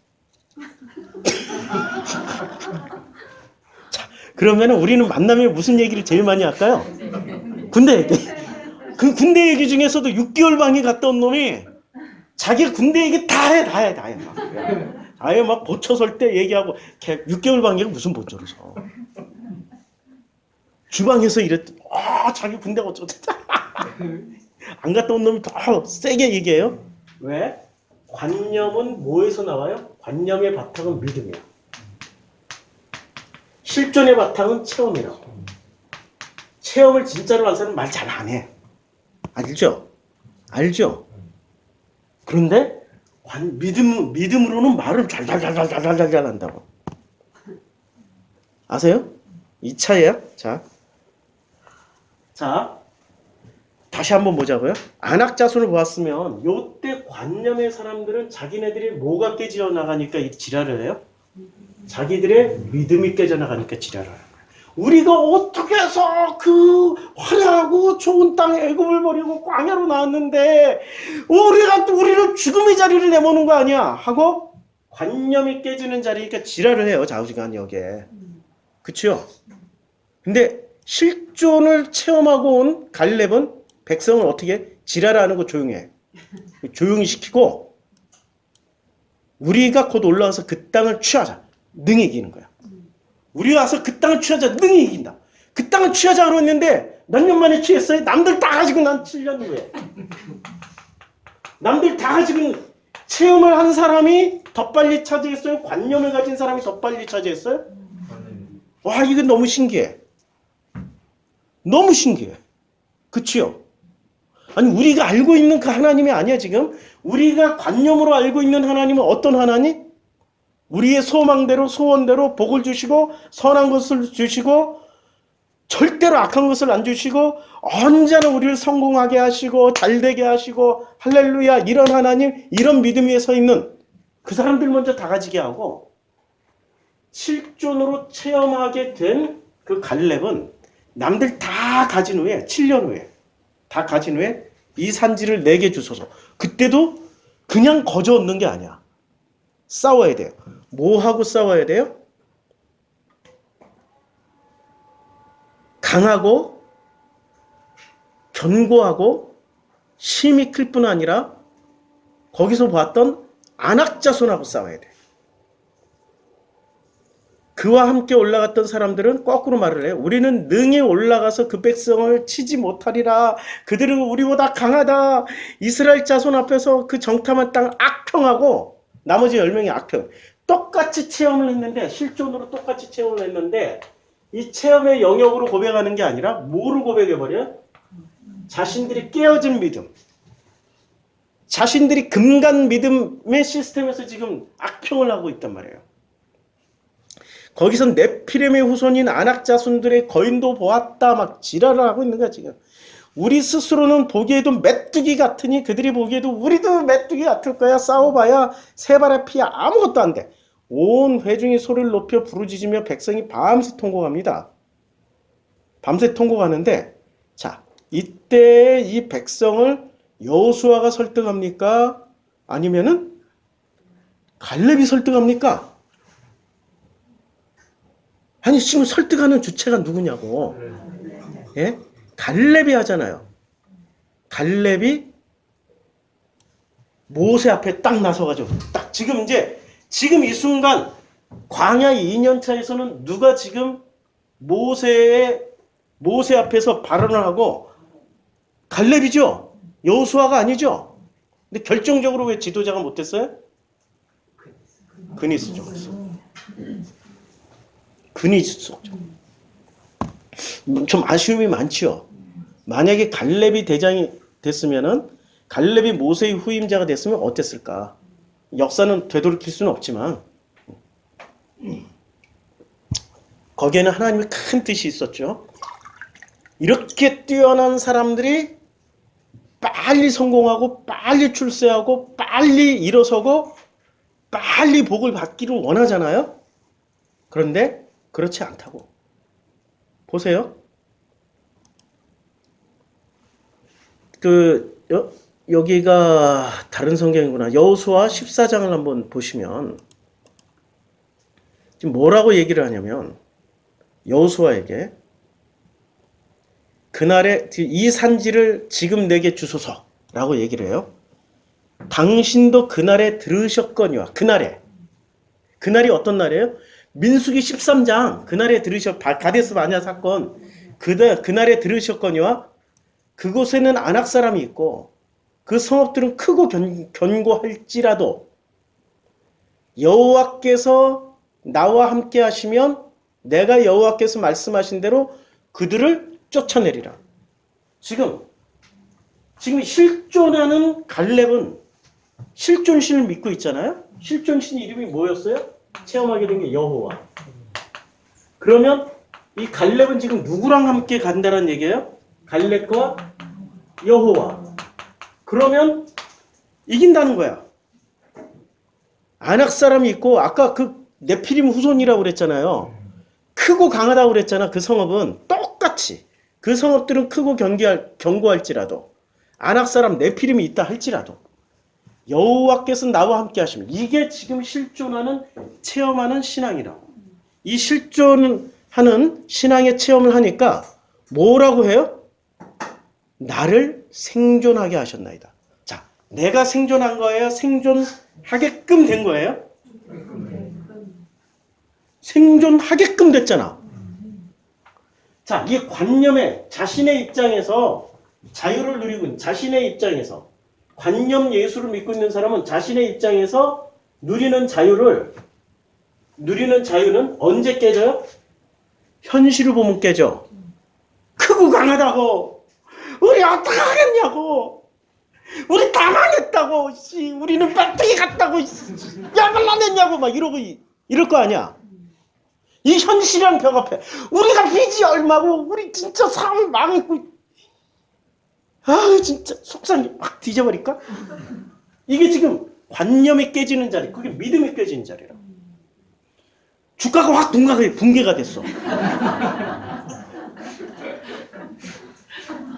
Speaker 1: 자, 그러면 우리는 만나면 무슨 얘기를 제일 많이 할까요? 군대 얘기. 그 군대 얘기 중에서도 6개월 방위 갔다 온 놈이 자기 군대 얘기 다 해. 아예 막 보초 설 때 얘기하고 6개월 방위가 무슨 보초를 서. 주방에서 이랬더니 자기 군대가 어쩌다. 안 갔다 온 놈이 더 세게 얘기해요. 왜? 관념은 뭐에서 나와요? 관념의 바탕은 믿음이야. 실존의 바탕은 체험이라고. 체험을 진짜로 한 사람은 말 잘 안 해. 알죠? 그런데 믿음으로는 말을 잘 한다고. 아세요? 이 차이야. 자, 다시 한번 보자고요. 안악자손을 보았으면 요때 관념의 사람들은 자기네들이 뭐가 깨져 나가니까 이 지랄을 해요? 자기들의 믿음이 깨져 나가니까 지랄을 해요. 우리가 어떻게 해서 그 화려하고 좋은 땅에 애굽을 버리고 광야로 나왔는데 우리를 죽음의 자리를 내모는 거 아니야 하고 관념이 깨지는 자리니까 지랄을 해요. 좌우지간 여기에. 그치요? 근데 실존을 체험하고 온 갈렙은 백성을 어떻게 지랄하는 거 조용해. 조용히 시키고 우리가 곧 올라와서 그 땅을 취하자. 능히 이기는 거야. 우리 와서 그 땅을 취하자. 능히 이긴다. 그 땅을 취하자 그랬는데 몇 년 만에 취했어요? 남들 다 가지고 난 7년 후에. 남들 다 가지고 체험을 한 사람이 더 빨리 차지했어요? 관념을 가진 사람이 더 빨리 차지했어요? 와, 이건 너무 신기해. 너무 신기해. 그치요? 아니 우리가 알고 있는 그 하나님이 아니야 지금. 우리가 관념으로 알고 있는 하나님은 어떤 하나님? 우리의 소망대로 소원대로 복을 주시고 선한 것을 주시고 절대로 악한 것을 안 주시고 언제나 우리를 성공하게 하시고 잘되게 하시고 할렐루야 이런 하나님 이런 믿음 위에 서 있는 그 사람들 먼저 다 가지게 하고 실존으로 체험하게 된 그 갈렙은 남들 다 가진 후에 7년 후에 다 가진 후에 이 산지를 내게 주소서. 그때도 그냥 거저 얻는 게 아니야. 싸워야 돼요. 뭐 하고 싸워야 돼요? 강하고 견고하고 힘이 클 뿐 아니라 거기서 봤던 안악자손하고 싸워야 돼. 그와 함께 올라갔던 사람들은 거꾸로 말을 해요. 우리는 능히 올라가서 그 백성을 치지 못하리라. 그들은 우리보다 강하다. 이스라엘 자손 앞에서 그 정탐한 땅 악평하고 나머지 10명이 악평. 똑같이 체험을 했는데 실존으로 똑같이 체험을 했는데 이 체험의 영역으로 고백하는 게 아니라 뭐를 고백해버려요? 자신들이 깨어진 믿음. 자신들이 금간 믿음의 시스템에서 지금 악평을 하고 있단 말이에요. 거기선 네피렘의 후손인 안악자손들의 거인도 보았다 막 지랄을 하고 있는 거야 지금. 우리 스스로는 보기에도 메뚜기 같으니 그들이 보기에도 우리도 메뚜기 같을 거야. 싸워봐야 새발의 피야 아무것도 안 돼. 온 회중이 소리를 높여 부르짖으며 백성이 밤새 통곡합니다. 밤새 통곡하는데 자 이때 이 백성을 여호수아가 설득합니까? 아니면은 갈렙이 설득합니까? 아니 지금 설득하는 주체가 누구냐고. 예? 갈렙이 하잖아요. 갈렙이 모세 앞에 딱 나서가지고 딱 지금 이 순간 광야 2년 차에서는 누가 지금 모세 앞에서 발언을 하고 갈렙이죠. 여호수아가 아니죠. 근데 결정적으로 왜 지도자가 못됐어요? 그니스죠. 그니스죠. 좀 아쉬움이 많지요. 만약에 갈렙이 대장이 됐으면은 갈렙이 모세의 후임자가 됐으면 어땠을까? 역사는 되돌이킬 수는 없지만 거기에는 하나님의 큰 뜻이 있었죠. 이렇게 뛰어난 사람들이 빨리 성공하고 빨리 출세하고 빨리 일어서고 빨리 복을 받기를 원하잖아요. 그런데 그렇지 않다고. 보세요. 여기가 다른 성경이구나. 여호수아 14장을 한번 보시면 지금 뭐라고 얘기를 하냐면 여호수아에게 그날에 이 산지를 지금 내게 주소서라고 얘기를 해요. 당신도 그날에 들으셨거니와 그날이 어떤 날이에요? 민수기 13장 그날에 가데스 바냐 사건 그날에 들으셨거니와 그곳에는 아낙 사람이 있고 그 성읍들은 크고 견고할지라도 여호와께서 나와 함께 하시면 내가 여호와께서 말씀하신 대로 그들을 쫓아내리라. 지금 실존하는 갈렙은 실존신을 믿고 있잖아요. 실존신 이름이 뭐였어요? 체험하게 된 게 여호와. 그러면 이 갈렙은 지금 누구랑 함께 간다는 얘기예요? 갈렙과 여호와. 그러면 이긴다는 거야. 아낙 사람이 있고 아까 그 네피림 후손이라고 그랬잖아요. 크고 강하다고 그랬잖아. 그 성읍은 똑같이 그 성읍들은 크고 견고할지라도 아낙 사람 네피림이 있다 할지라도 여호와께서 나와 함께 하시면 이게 지금 실존하는 체험하는 신앙이라고. 이 실존하는 신앙의 체험을 하니까 뭐라고 해요? 나를 생존하게 하셨나이다. 자, 내가 생존한 거예요? 생존하게끔 된 거예요? 생존하게끔 됐잖아. 자, 이 관념에 자신의 입장에서 자유를 누리고 있는 자신의 입장에서 관념 예수를 믿고 있는 사람은 자신의 입장에서 누리는 자유는 언제 깨져요? 현실을 보면 깨져. 크고 강하다고. 우리 어떡하겠냐고. 우리 다 망했다고. 우리는 빨대기 갔다고. 야발라냈냐고 막 이러고 이럴 거 아니야. 이 현실이랑 벽 앞에 우리가 빚이 얼마고 우리 진짜 삶이 망했고 진짜 속상해 막 뒤져버릴까? 이게 지금 관념이 깨지는 자리, 그게 믿음이 깨지는 자리라. 주가가 확 붕괴가 됐어.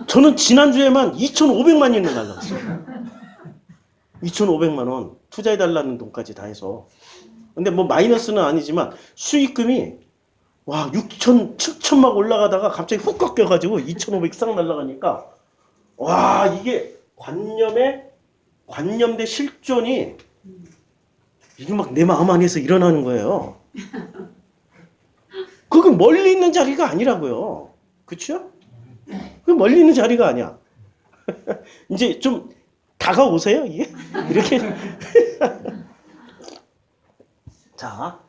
Speaker 1: 저는 지난주에만 2,500만 원을 날라갔어요. 2,500만 원 투자해달라는 돈까지 다 해서. 근데 뭐 마이너스는 아니지만 수익금이 6천, 7천 막 올라가다가 갑자기 훅 꺾여가지고 2,500 싹 날라가니까 이게 관념대 실존이 이게 막 내 마음 안에서 일어나는 거예요. 그건 멀리 있는 자리가 아니라고요. 그쵸? 그 멀리 있는 자리가 아니야. 이제 좀 다가오세요, 이게? 이렇게. 자.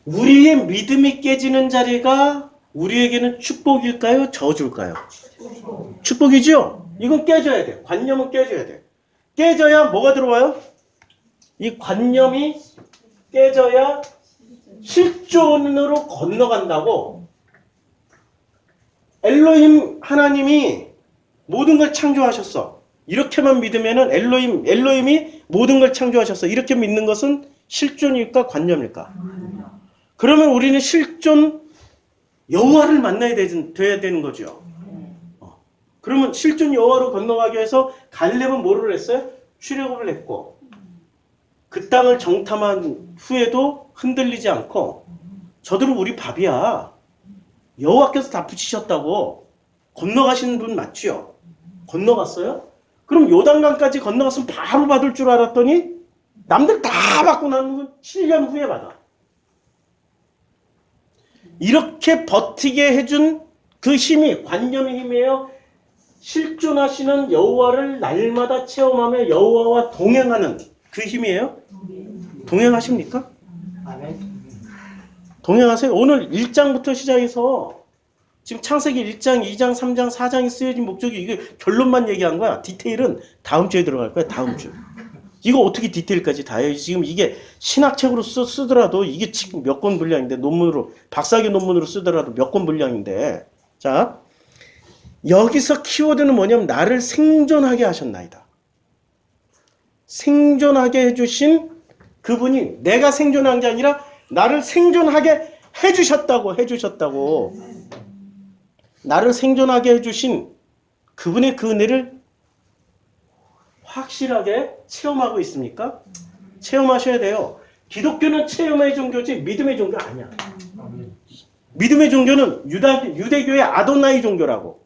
Speaker 1: 우리의 믿음이 깨지는 자리가 우리에게는 축복일까요? 저주일까요? 축복이죠? 이건 깨져야 돼. 관념은 깨져야 돼. 깨져야 뭐가 들어와요? 이 관념이 깨져야 실존으로 건너간다고. 엘로힘 하나님이 모든 걸 창조하셨어. 이렇게만 믿으면은 엘로힘이 모든 걸 창조하셨어. 이렇게 믿는 것은 실존일까 관념일까? 그러면 우리는 실존 여호와를 만나야 돼야 되는 거죠. 그러면 실존 여호와로 건너가기 위해서 갈렙은 뭐를 했어요? 출애굽을 했고 그 땅을 정탐한 후에도 흔들리지 않고 저들은 우리 밥이야. 여호와께서 다 붙이셨다고 건너가시는 분 맞죠? 건너갔어요? 그럼 요단강까지 건너갔으면 바로 받을 줄 알았더니 남들 다 받고 나면 7년 후에 받아. 이렇게 버티게 해준 그 힘이 관념의 힘이에요. 실존하시는 여호와를 날마다 체험하며 여호와와 동행하는 그 힘이에요. 동행하십니까? 동행하세요. 오늘 1장부터 시작해서 지금 창세기 1장, 2장, 3장, 4장이 쓰여진 목적이 이게 결론만 얘기한 거야. 디테일은 다음 주에 들어갈 거야. 다음 주. 이거 어떻게 디테일까지 다 해요? 지금 이게 신학책으로 쓰더라도 이게 지금 몇 권 분량인데 논문으로 박사학위 논문으로 쓰더라도 몇 권 분량인데 자 여기서 키워드는 뭐냐면 나를 생존하게 하셨나이다. 생존하게 해주신 그분이 내가 생존한 게 아니라 나를 생존하게 해주셨다고. 나를 생존하게 해주신 그분의 그 은혜를 확실하게 체험하고 있습니까? 체험하셔야 돼요. 기독교는 체험의 종교지 믿음의 종교 아니야. 믿음의 종교는 유대교의 아도나이 종교라고.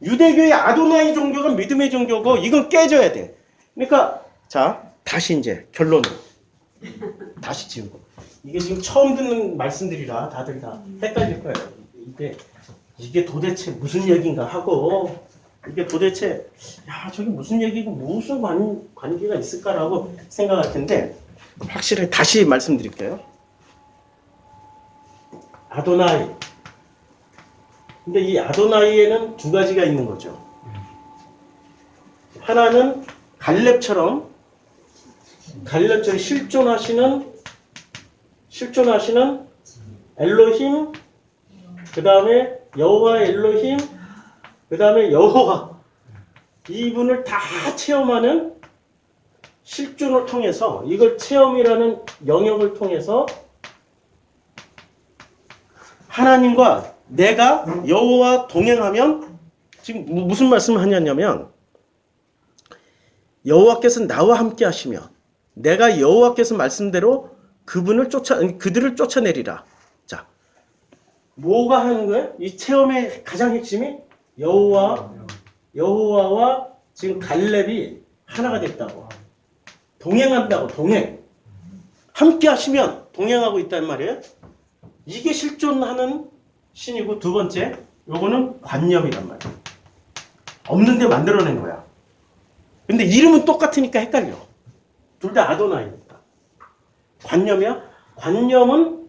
Speaker 1: 유대교의 아도나이 종교가 믿음의 종교고 이건 깨져야 돼. 그러니까 자 다시 이제 결론을 다시 지우고 이게 지금 처음 듣는 말씀들이라 다들 다 헷갈릴 거예요. 이게 도대체 무슨 얘기인가 하고 이게 도대체 야 저게 무슨 얘기고 무슨 관계가 있을까라고 생각할 텐데 확실히 다시 말씀드릴게요. 아도나이. 근데 이 아도나이에는 두 가지가 있는 거죠. 하나는 갈렙처럼 실존하시는 엘로힘, 그 다음에 여호와 엘로힘, 그 다음에 여호와 이분을 다 체험하는 실존을 통해서 이걸 체험이라는 영역을 통해서 하나님과 내가 여호와 동행하면 지금 무슨 말씀을 하냐면 여호와께서 나와 함께 하시며 내가 여호와께서 말씀대로 그들을 쫓아내리라. 자, 뭐가 하는 거예요? 이 체험의 가장 핵심이 여호와와 지금 갈렙이 하나가 됐다고. 동행한다고. 동행. 함께 하시면 동행하고 있단 말이에요. 이게 실존하는 신이고 두 번째 요거는 관념이란 말이에요. 없는데 만들어낸 거야. 근데 이름은 똑같으니까 헷갈려. 둘 다 아도나이니까. 관념이야? 관념은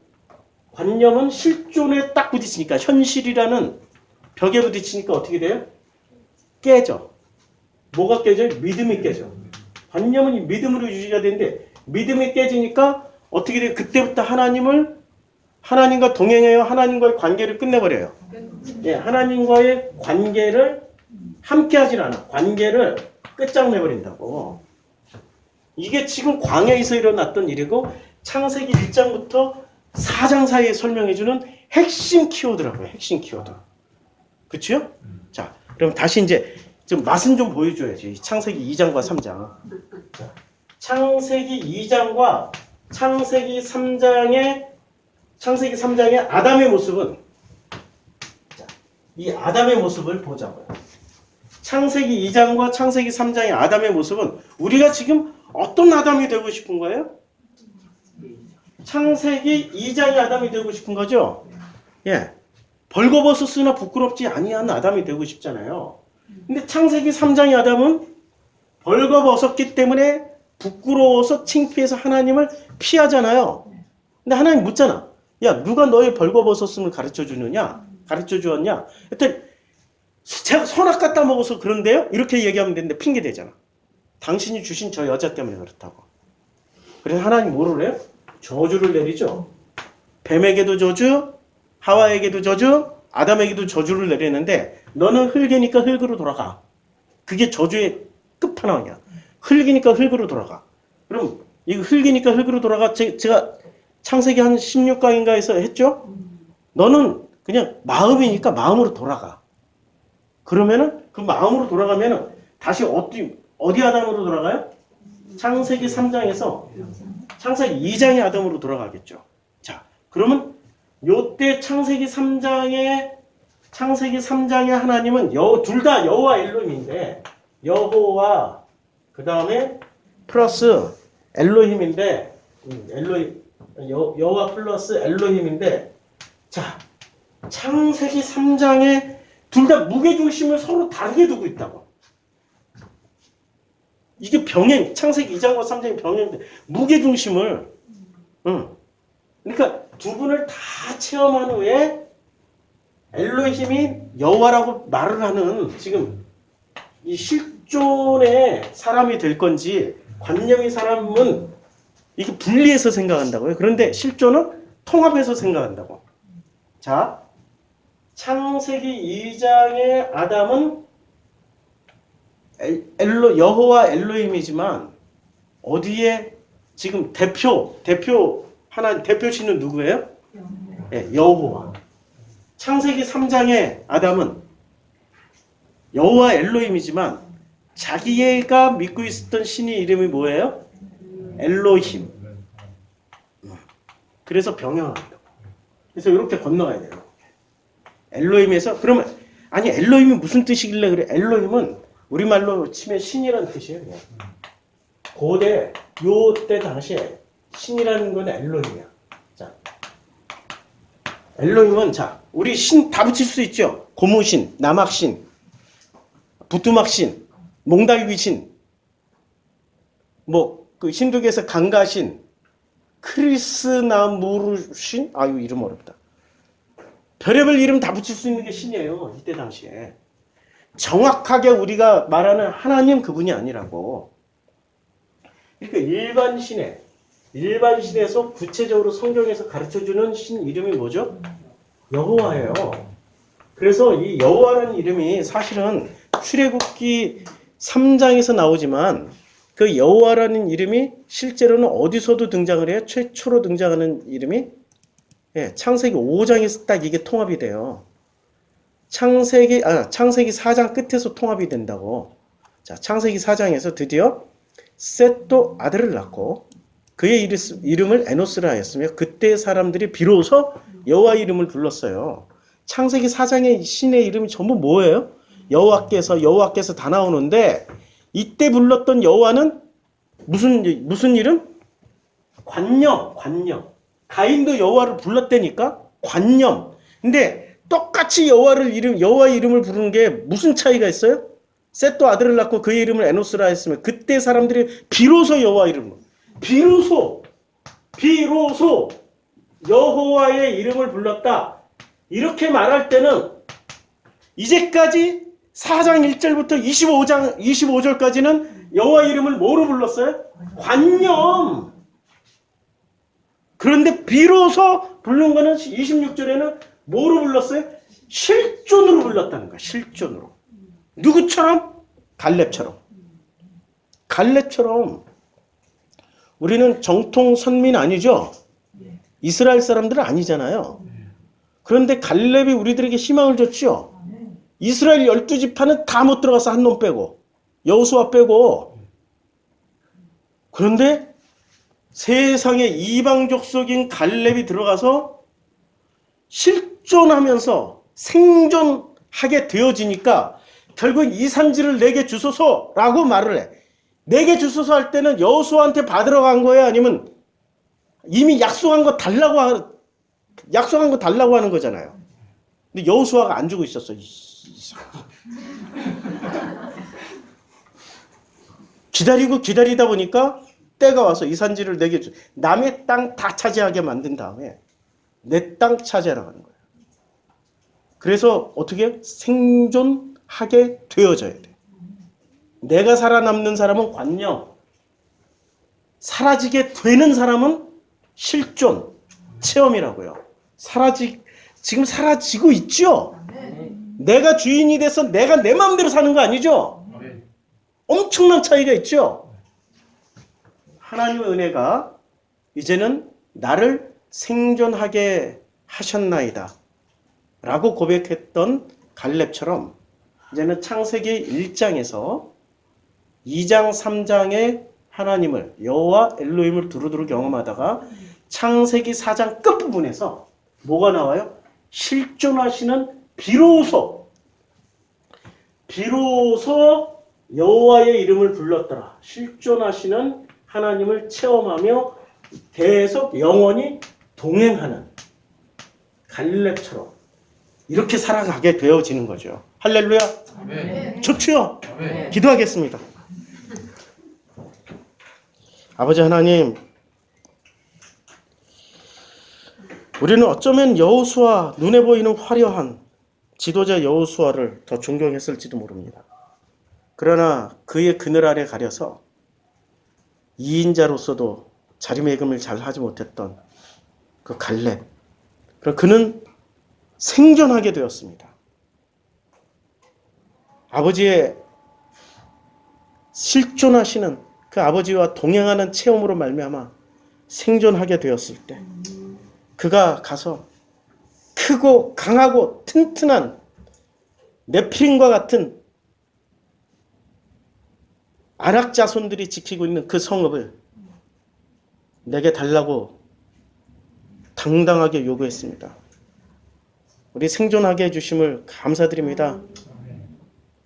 Speaker 1: 실존에 딱 부딪히니까 현실이라는 벽에 부딪히니까 어떻게 돼요? 깨져. 뭐가 깨져요? 믿음이 깨져. 관념은 믿음으로 유지가 되는데 믿음이 깨지니까 어떻게 돼요? 그때부터 하나님과 동행해요. 하나님과의 관계를 끝내버려요. 예, 하나님과의 관계를 함께 하질 않아. 관계를 끝장내버린다고. 이게 지금 광야에서 일어났던 일이고 창세기 1장부터 4장 사이에 설명해주는 핵심 키워드라고요. 핵심 키워드. 그치요? 자, 그럼 다시 이제 좀 맛은 좀 보여줘야지. 창세기 2장과 3장. 자, 창세기 2장과 창세기 3장의 아담의 모습은 자, 이 아담의 모습을 보자고요. 창세기 2장과 창세기 3장의 아담의 모습은 우리가 지금 어떤 아담이 되고 싶은 거예요? 창세기 2장의 아담이 되고 싶은 거죠? 예. 벌거벗었으나 부끄럽지 아니한 아담이 되고 싶잖아요. 근데 창세기 3장의 아담은 벌거벗었기 때문에 부끄러워서 창피해서 하나님을 피하잖아요. 근데 하나님 묻잖아. 야, 누가 너의 벌거벗었음을 가르쳐 주었냐? 하여튼 제가 선악 갖다 먹어서 그런데요? 이렇게 얘기하면 되는데 핑계 대잖아. 당신이 주신 저 여자 때문에 그렇다고. 그래서 하나님 뭐를 해요? 저주를 내리죠. 뱀에게도 저주, 하와에게도 저주, 아담에게도 저주를 내리는데 너는 흙이니까 흙으로 돌아가. 그게 저주의 끝판왕이야. 흙이니까 흙으로 돌아가. 그럼 이거 흙이니까 흙으로 돌아가. 제가 창세기 한 16강인가에서 했죠? 너는 그냥 마음이니까 마음으로 돌아가. 그러면은 그 마음으로 돌아가면은 다시 어디 아담으로 돌아가요? 창세기 3장에서 창세기 2장의 아담으로 돌아가겠죠. 자, 그러면 요때 창세기 3장의 창세기 3장의 하나님은 둘 다 여호와 엘로힘인데 여호와 그 다음에 플러스 엘로힘인데 여호와 플러스 엘로힘인데 자 창세기 3장에 둘 다 무게중심을 서로 다르게 두고 있다고. 이게 병행, 창세기 2장과 3장의 병행인데 무게중심을 그러니까 두 분을 다 체험한 후에 엘로힘이 여호와라고 말을 하는 지금 이 실존의 사람이 될 건지 관념의 사람은 이게 분리해서 생각한다고요. 그런데 실존은 통합해서 생각한다고. 자, 창세기 2장의 아담은 여호와 엘로힘이지만 어디에 지금 대표신은 누구예요? 네, 여호와. 창세기 3장의 아담은 여호와 엘로힘이지만 자기가 믿고 있었던 신의 이름이 뭐예요? 엘로힘. 그래서 병행한다고. 그래서 이렇게 건너가야 돼요. 엘로힘에서 그러면 아니 엘로힘이 무슨 뜻이길래 그래? 엘로힘은 우리말로 치면 신이라는 뜻이에요. 그냥. 고대 요때 당시에 신이라는 건 엘로힘이야. 자, 엘로힘은 자 우리 신 다 붙일 수 있죠. 고무신, 남학신, 부뚜막신, 몽달귀신, 뭐 그 힌두교에서 강가신, 크리스나무르신, 아유 이름 어렵다. 별의별 이름 다 붙일 수 있는 게 신이에요. 이때 당시에. 정확하게 우리가 말하는 하나님 그분이 아니라고. 그러니까 일반 신에서 구체적으로 성경에서 가르쳐주는 신 이름이 뭐죠? 여호와예요. 그래서 이 여호와라는 이름이 사실은 출애굽기 3장에서 나오지만 그 여호와라는 이름이 실제로는 어디서도 등장을 해요? 최초로 등장하는 이름이 창세기 5장에서 딱 이게 통합이 돼요. 창세기 4장 끝에서 통합이 된다고. 자, 창세기 4장에서 드디어 셋도 아들을 낳고 그의 이름을 에노스라 하였으며 그때 사람들이 비로소 여호와 이름을 불렀어요. 창세기 4장의 신의 이름이 전부 뭐예요? 여호와께서 다 나오는데 이때 불렀던 여호와는 무슨 이름? 관념. 가인도 여호와를 불렀다니까? 관념. 근데 똑같이 여호와 이름을 부르는 게 무슨 차이가 있어요? 셋도 아들을 낳고 그의 이름을 에노스라 했으면 그때 사람들이 비로소 여호와 이름을 비로소 여호와의 이름을 불렀다. 이렇게 말할 때는 이제까지 4장 1절부터 25절까지는 여호와 이름을 뭐로 불렀어요? 관념. 그런데 비로소 부른 거는 26절에는 뭐로 불렀어요? 실존으로 불렀다는 거야. 실존으로. 누구처럼? 갈렙처럼. 우리는 정통 선민 아니죠? 이스라엘 사람들은 아니잖아요. 그런데 갈렙이 우리들에게 희망을 줬죠. 이스라엘 12지파는 다 못 들어가서 한 놈 빼고 여호수아 빼고. 그런데 세상에 이방 족속인 갈렙이 들어가서 실존하면서 생존하게 되어지니까 결국 이 산지를 내게 주소서라고 말을 해. 내게 주소서 할 때는 여호수아한테 받으러 간 거예요? 아니면 이미 약속한 거 달라고 하는 거잖아요. 근데 여호수아가 안 주고 있었어. 기다리다 보니까 때가 와서 이 산지를 내게 남의 땅 다 차지하게 만든 다음에 내 땅 차지하라고 하는 거예요. 그래서 어떻게 생존하게 되어져야 돼. 내가 살아남는 사람은 관념, 사라지게 되는 사람은 실존, 체험이라고요. 지금 사라지고 있죠? 내가 주인이 돼서 내가 내 마음대로 사는 거 아니죠? 엄청난 차이가 있죠? 하나님의 은혜가 이제는 나를 생존하게 하셨나이다 라고 고백했던 갈렙처럼 이제는 창세기 1장에서 2장 3장의 하나님을 여호와 엘로힘을 두루두루 경험하다가 창세기 4장 끝부분에서 뭐가 나와요? 실존하시는 비로소 여호와의 이름을 불렀더라. 실존하시는 하나님을 체험하며 계속 영원히 동행하는 갈렙처럼 이렇게 살아가게 되어지는 거죠. 할렐루야.
Speaker 2: 아멘.
Speaker 1: 좋지요?
Speaker 2: 아멘.
Speaker 1: 기도하겠습니다. 아버지 하나님, 우리는 어쩌면 여호수아, 눈에 보이는 화려한 지도자 여호수아를 더 존경했을지도 모릅니다. 그러나 그의 그늘 아래 가려서 2인자로서도 자리매김을 잘 하지 못했던 그 갈렙, 그는 생존하게 되었습니다. 아버지의 실존하시는 그 아버지와 동행하는 체험으로 말미암아 생존하게 되었을 때 그가 가서 크고 강하고 튼튼한 네피림과 같은 아낙 자손들이 지키고 있는 그 성읍을 내게 달라고 당당하게 요구했습니다. 우리 생존하게 해주심을 감사드립니다.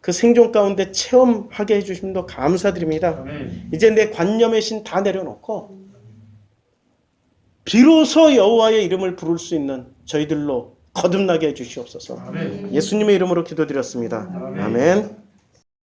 Speaker 1: 그 생존 가운데 체험하게 해주심도 감사드립니다. 이제 내 관념의 신 다 내려놓고 비로소 여호와의 이름을 부를 수 있는 저희들로 거듭나게 해주시옵소서. 예수님의 이름으로 기도드렸습니다. 아멘.